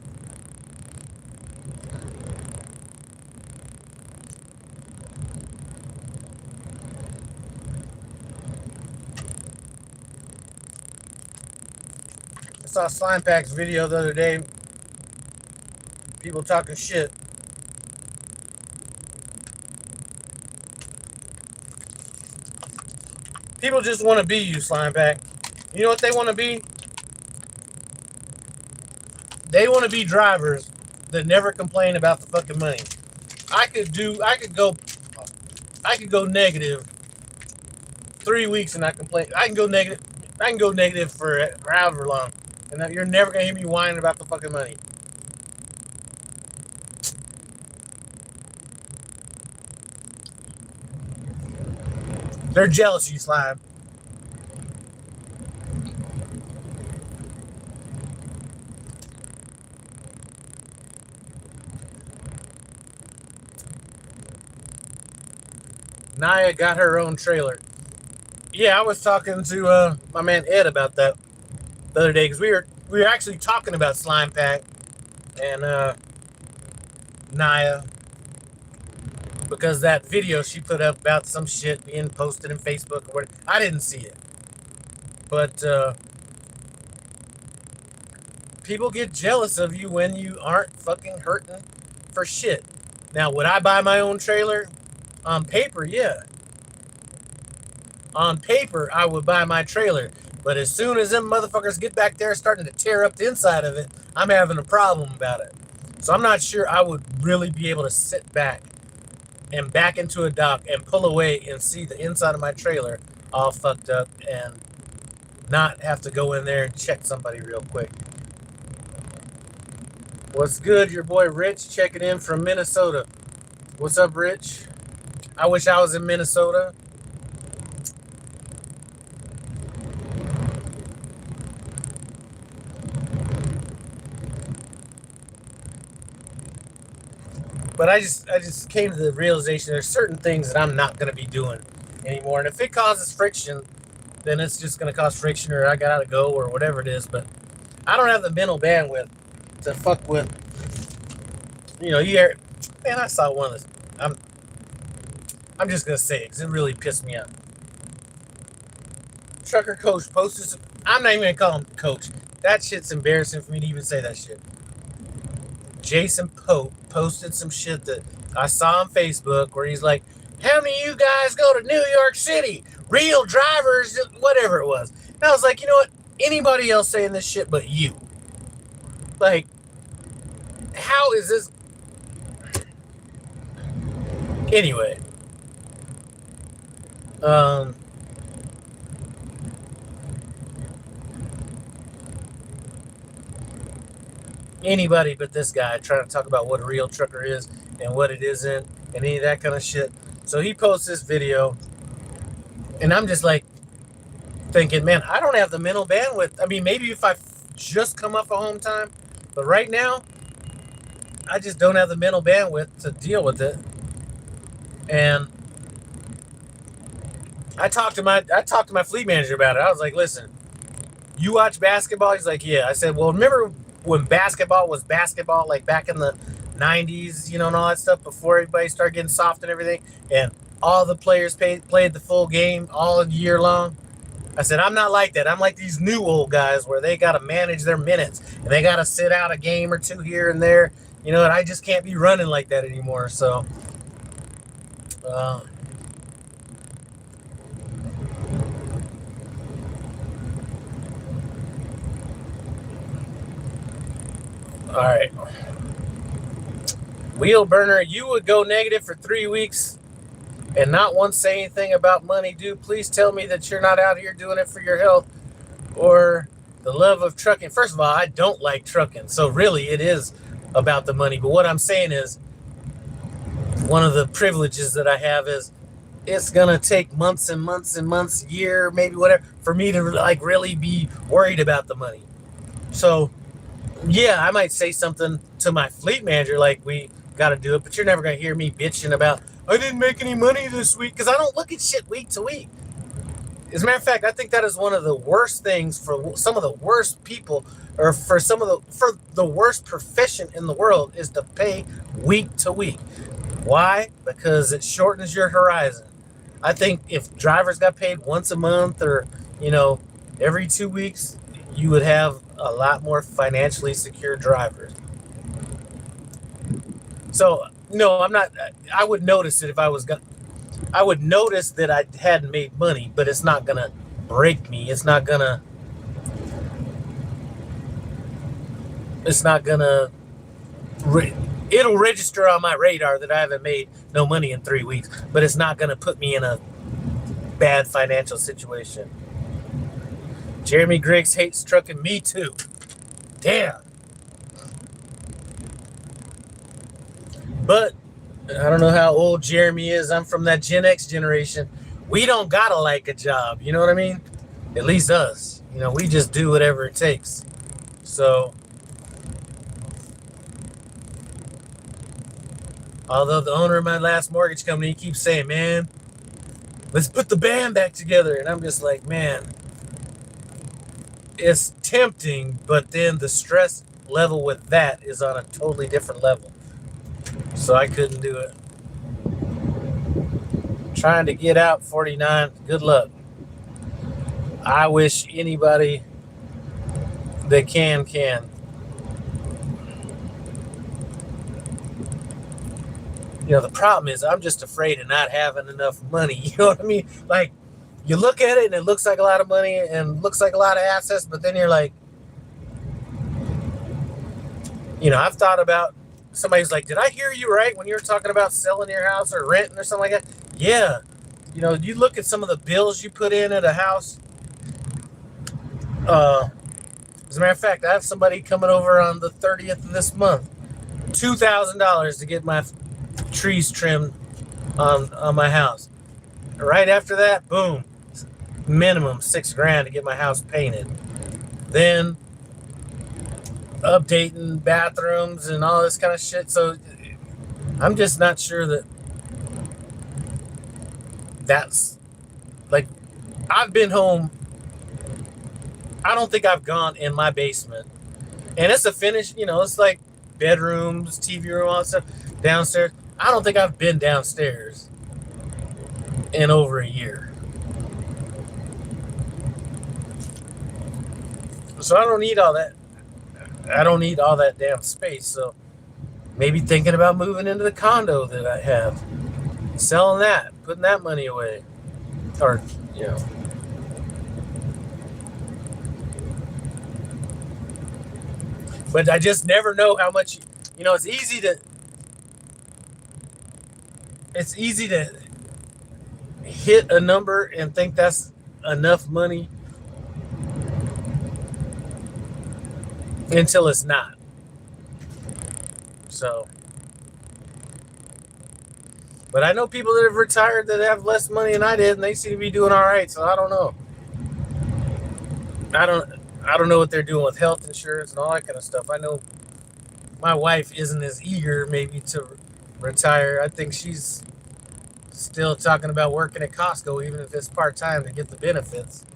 I saw Slime Pack's video the other day. People talking shit. People just want to be you, Slime Pack. You know what they want to be? They want to be drivers that never complain about the fucking money. I could go negative 3 weeks and not complain. I can go negative for however long, and you're never gonna hear me whining about the fucking money. They're jealous, you Slime. Naya got her own trailer. Yeah, I was talking to my man Ed about that the other day because we were actually talking about Slime Pack and Naya, because that video she put up about some shit being posted in Facebook or whatever, I didn't see it, but people get jealous of you when you aren't fucking hurting for shit. Now, would I buy my own trailer? On paper, yeah. On paper, I would buy my trailer. But as soon as them motherfuckers get back there starting to tear up the inside of it, I'm having a problem about it. So I'm not sure I would really be able to sit back and back into a dock and pull away and see the inside of my trailer all fucked up and not have to go in there and check somebody real quick. What's good? Your boy Rich checking in from Minnesota. What's up, Rich? I wish I was in Minnesota. But I just came to the realization there's certain things that I'm not going to be doing anymore. And if it causes friction, then it's just going to cause friction, or I got to go, or whatever it is. But I don't have the mental bandwidth to fuck with, man, I saw one of this. I'm just going to say it because it really pissed me off. Trucker Coach posted some, I'm not even going to call him Coach. That shit's embarrassing for me to even say that shit. Jason Pope posted some shit that I saw on Facebook where he's like, how many of you guys go to New York City? Real drivers, whatever it was. And I was like, you know what? Anybody else saying this shit but you? Like, how is this? Anyway. Anybody but this guy trying to talk about what a real trucker is and what it isn't and any of that kind of shit. So he posts this video, and I'm just like thinking, man, I don't have the mental bandwidth. I mean, maybe if I just come off a home time, but right now, I just don't have the mental bandwidth to deal with it. And I talked to my fleet manager about it. I was like, listen, you watch basketball? He's like, yeah. I said, well, remember when basketball was basketball, like back in the 90s, and all that stuff, before everybody started getting soft and everything, and all the players played the full game all year long? I said, I'm not like that. I'm like these new old guys where they got to manage their minutes, and they got to sit out a game or two here and there you know, and I just can't be running like that anymore. So, all right. Wheel burner, you would go negative for 3 weeks and not once say anything about money. Dude, please tell me that you're not out here doing it for your health or the love of trucking. First of all, I don't like trucking, so really it is about the money. But what I'm saying is, one of the privileges that I have is it's gonna take months and months and months, year, maybe whatever, for me to like really be worried about the money. So yeah, I might say something to my fleet manager like we got to do it, but you're never gonna hear me bitching about I didn't make any money this week because I don't look at shit week to week. As a matter of fact, I think that is one of the worst things for some of the worst people, or for the worst profession in the world, is to pay week to week. Why? Because it shortens your horizon. I think if drivers got paid once a month or, you know, every 2 weeks, you would have a lot more financially secure drivers. So, no, I'm not. I would notice it if I was going to. I would notice that I hadn't made money, but it's not going to break me. It's not going to. It'll register on my radar that I haven't made no money in 3 weeks, but it's not going to put me in a bad financial situation. Jeremy Griggs hates trucking. Me too. Damn. But I don't know how old Jeremy is. I'm from that Gen X generation. We don't gotta like a job. You know what I mean? At least us. You know, we just do whatever it takes. So, although the owner of my last mortgage company keeps saying, man, let's put the band back together. And I'm just like, man, it's tempting, but then the stress level with that is on a totally different level. So I couldn't do it. Trying to get out 49. Good luck. I wish anybody that can. You know, the problem is I'm just afraid of not having enough money. You know what I mean? Like, you look at it and it looks like a lot of money and looks like a lot of assets, but then you're like, you know, I've thought about, somebody's like, did I hear you right when you were talking about selling your house or renting or something like that? Yeah. You know, you look at some of the bills you put in at a house. As a matter of fact, I have somebody coming over on the 30th of this month. $2,000 to get my trees trimmed on my house. Right after that, boom, minimum $6,000 to get my house painted. Then updating bathrooms and all this kind of shit. So I'm just not sure that that's like, I've been home. I don't think I've gone in my basement, and it's a finished, you know, it's like bedrooms, TV room, all that stuff downstairs. I don't think I've been downstairs in over a year. So I don't need all that. I don't need all that damn space. So maybe thinking about moving into the condo that I have, selling that, putting that money away, or, you know. But I just never know how much, you know, it's easy to hit a number and think that's enough money until it's not. So, but I know people that have retired that have less money than I did, and they seem to be doing all right. So I don't know. I don't know what they're doing with health insurance and all that kind of stuff. I know my wife isn't as eager maybe to retire. I think she's still talking about working at Costco, even if it's part-time, to get the benefits.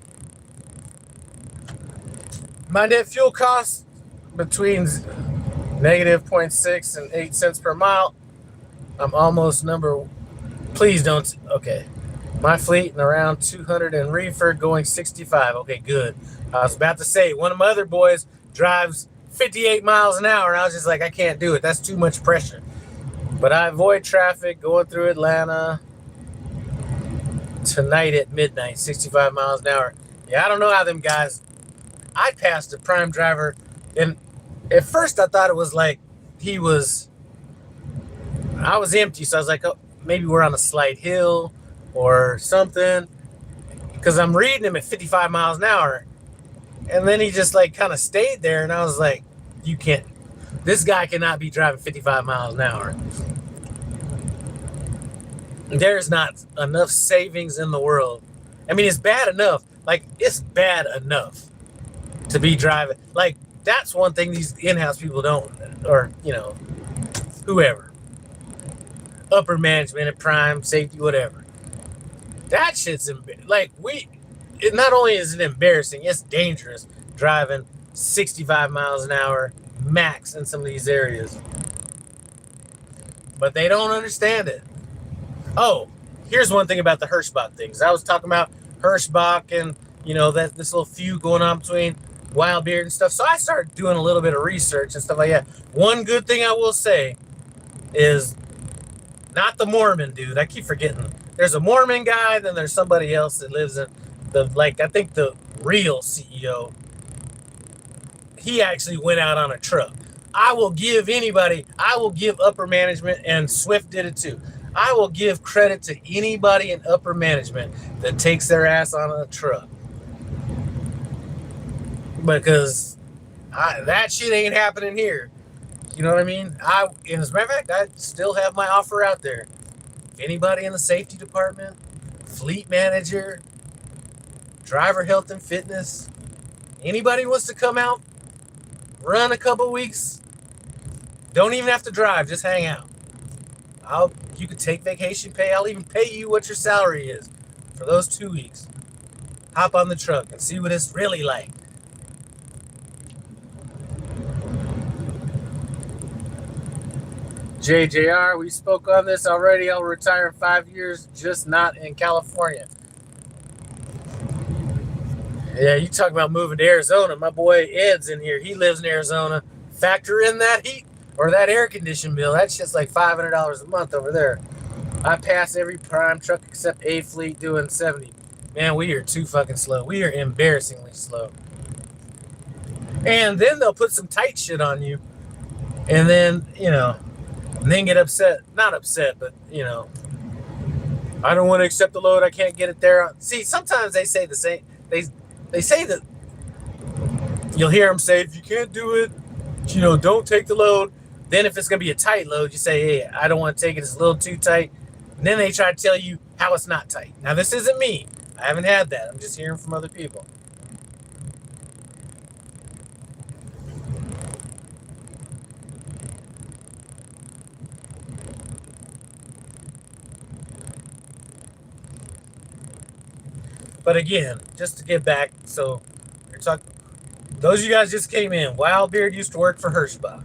My net fuel costs between negative 0.6 and 8 cents per mile. I'm almost please don't. Okay. My fleet and around 200 in reefer, going 65. Okay, good. I was about to say, one of my other boys drives 58 miles an hour, and I was just like, I can't do it. That's too much pressure. But I avoid traffic going through Atlanta tonight at midnight, 65 miles an hour. Yeah, I don't know how them guys. I passed a prime driver, and at first I thought it was like I was empty, so I was like, oh, maybe we're on a slight hill or something, because I'm reading him at 55 miles an hour. And then he just like kind of stayed there, and I was like, you can't, this guy cannot be driving 55 miles an hour. There's not enough savings in the world. I mean, it's bad enough. Like, it's bad enough to be driving. Like, that's one thing these in-house people don't, or, you know, whoever. Upper management at Prime, safety, whatever. That shit's, like, it not only is it embarrassing, it's dangerous driving 65 miles an hour max in some of these areas. But they don't understand it. Oh, here's one thing about the Hirschbach things. I was talking about Hirschbach and, you know, that this little feud going on between Wildbeard and stuff. So I started doing a little bit of research and stuff like that. One good thing I will say is not the Mormon dude. I keep forgetting. There's a Mormon guy, then there's somebody else that lives in I think the real CEO. He actually went out on a truck. I will give upper management, and Swift did it too. I will give credit to anybody in upper management that takes their ass on a truck. Because that shit ain't happening here. You know what I mean? As a matter of fact, I still have my offer out there. If anybody in the safety department, fleet manager, driver health and fitness, anybody wants to come out, run a couple weeks, don't even have to drive, just hang out. You could take vacation pay. I'll even pay you what your salary is for those 2 weeks. Hop on the truck and see what it's really like. JJR, we spoke on this already. I'll retire in 5 years, just not in California. Yeah, you talk about moving to Arizona. My boy Ed's in here. He lives in Arizona. Factor in that heat or that air conditioning bill. That shit's like $500 a month over there. I pass every Prime truck except A Fleet doing 70. Man, we are too fucking slow. We are embarrassingly slow. And then they'll put some tight shit on you. And then, you know, and then get upset. Not upset, but, you know, I don't want to accept the load. I can't get it there. See, sometimes they say the same. They say that you'll hear them say, if you can't do it, you know, don't take the load. Then if it's going to be a tight load, you say, hey, I don't want to take it. It's a little too tight. And then they try to tell you how it's not tight. Now, this isn't me. I haven't had that. I'm just hearing from other people. But again, just to get back, so you're talking, those of you guys just came in. Wildbeard used to work for Hirschbach.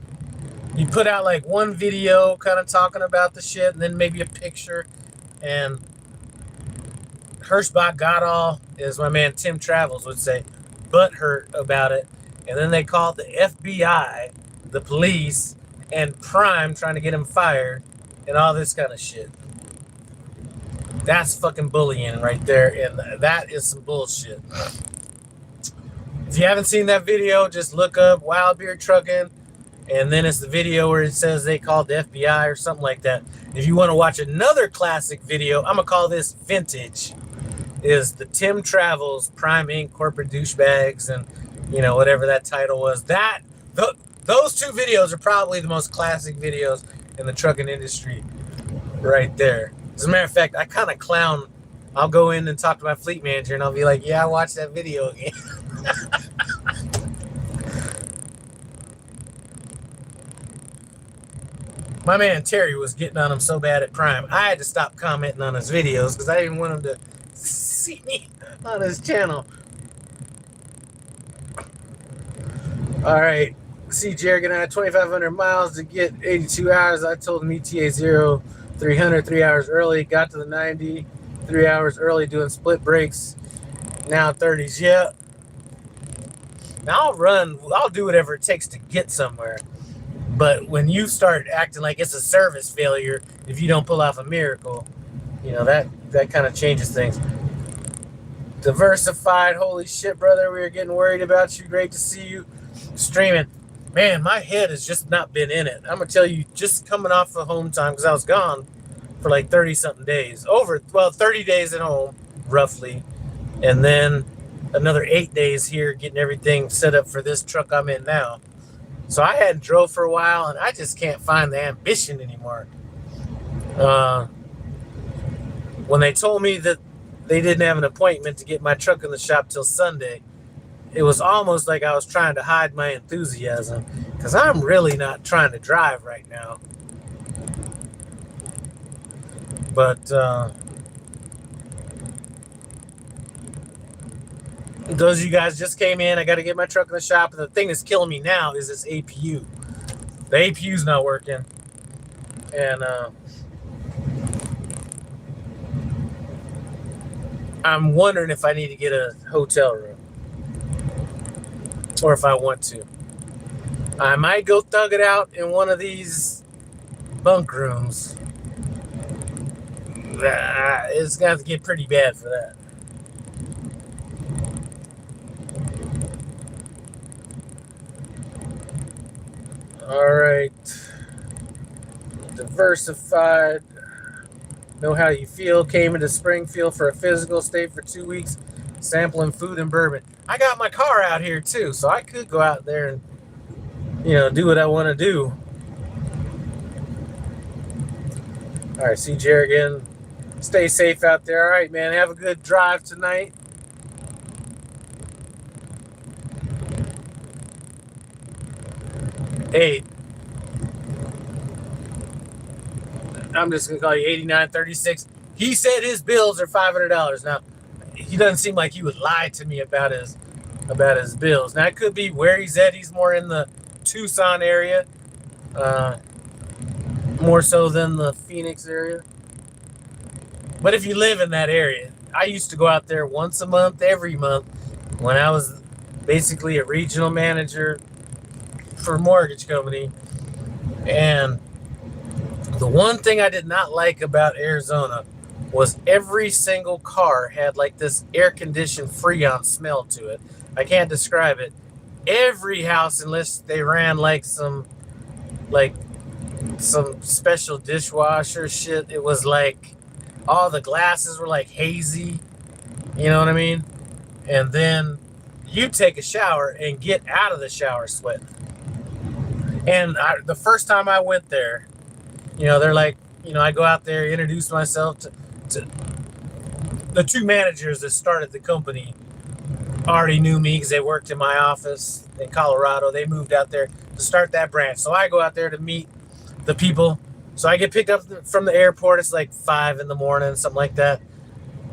He put out like one video kind of talking about the shit, and then maybe a picture. And Hirschbach got all, as my man Tim Travels would say, butthurt about it. And then they called the FBI, the police, and Prime trying to get him fired, and all this kind of shit. That's fucking bullying right there, and that is some bullshit. If you haven't seen that video, just look up Wildbeard Trucking, and then it's the video where it says they called the FBI or something like that. If you want to watch another classic video, I'm gonna call this vintage, is the Tim Travels Prime Inc. Corporate Douchebags, and you know, whatever that title was. Those two videos are probably the most classic videos in the trucking industry right there. As a matter of fact, I kind of clown. I'll go in and talk to my fleet manager, and I'll be like, yeah, I watched that video again. My man Terry was getting on him so bad at Prime, I had to stop commenting on his videos because I didn't want him to see me on his channel. All right. See, Jared and I had 2,500 miles to get 82 hours. I told him ETA 0, 300, 3 hours early. Got to the 90, 3 hours early doing split breaks. Now 30s. Yeah. Now I'll do whatever it takes to get somewhere. But when you start acting like it's a service failure if you don't pull off a miracle, that kind of changes things. Diversified, holy shit, brother, we were getting worried about you. Great to see you streaming. Man, my head has just not been in it. I'm gonna tell you, just coming off of home time, because I was gone for like 30 something days, 30 days at home roughly, and then another 8 days here getting everything set up for this truck I'm in now. So I hadn't drove for a while, and I just can't find the ambition anymore. When they told me that they didn't have an appointment to get my truck in the shop till Sunday, it was almost like I was trying to hide my enthusiasm, because I'm really not trying to drive right now. But those of you guys just came in, I got to get my truck in the shop, and the thing that's killing me now is this APU. The APU's not working, and I'm wondering if I need to get a hotel room, or if I want to. I might go thug it out in one of these bunk rooms. It's going to have to get pretty bad for that. All right. Diversified. Know how you feel. Came into Springfield for a physical. Stayed for 2 weeks, sampling food and bourbon. I got my car out here too, so I could go out there and do what I want to do. All right, see Jer again. Stay safe out there. All right, man. Have a good drive tonight. Hey, I'm just gonna call you 8936. He said his bills are $500. Now, he doesn't seem like he would lie to me about his bills. Now, it could be where he's at. He's more in the Tucson area, more so than the Phoenix area. But if you live in that area, I used to go out there once a month, every month, when I was basically a regional manager for a mortgage company. And the one thing I did not like about Arizona was every single car had like this air-conditioned Freon smell to it. I can't describe it. Every house, unless they ran like some special dishwasher shit, it was like all the glasses were like hazy. You know what I mean? And then you take a shower and get out of the shower sweating. And the first time I went there, they're like, I go out there, introduce myself to the two managers that started the company. Already knew me because they worked in my office in Colorado. They moved out there to start that branch. So I go out there to meet the people. So I get picked up from the airport. It's like 5 in the morning, something like that.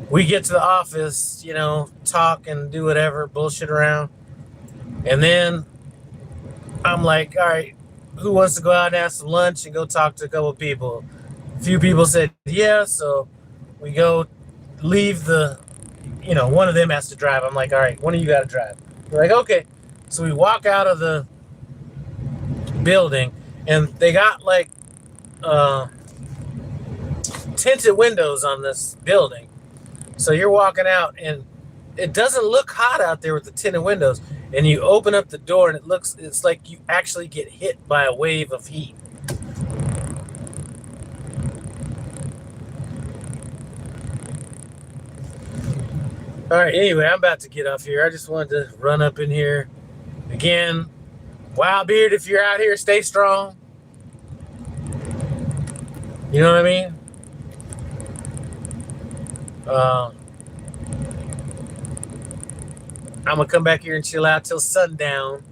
We get to the office, talk and do whatever, bullshit around. And then I'm like, all right, who wants to go out and have some lunch and go talk to a couple people? A few people said, yeah. So we go leave one of them has to drive. I'm like, all right, one of you got to drive. They're like, okay. So we walk out of the building, and they got like tinted windows on this building. So you're walking out, and it doesn't look hot out there with the tinted windows. And you open up the door, and it's like you actually get hit by a wave of heat. All right, anyway, I'm about to get off here. I just wanted to run up in here. Again, Wildbeard, if you're out here, stay strong. You know what I mean? I'm going to come back here and chill out till sundown.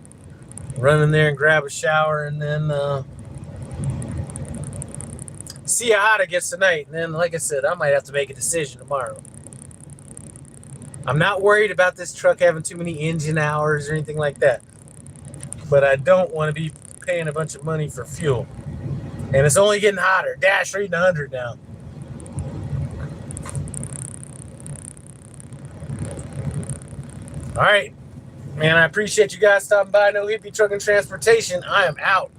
Run in there and grab a shower, and then see how hot it gets tonight. And then, like I said, I might have to make a decision tomorrow. I'm not worried about this truck having too many engine hours or anything like that. But I don't want to be paying a bunch of money for fuel. And it's only getting hotter. Dash reading 100 now. All right. Man, I appreciate you guys stopping by. No Hippie Truck and Transportation. I am out.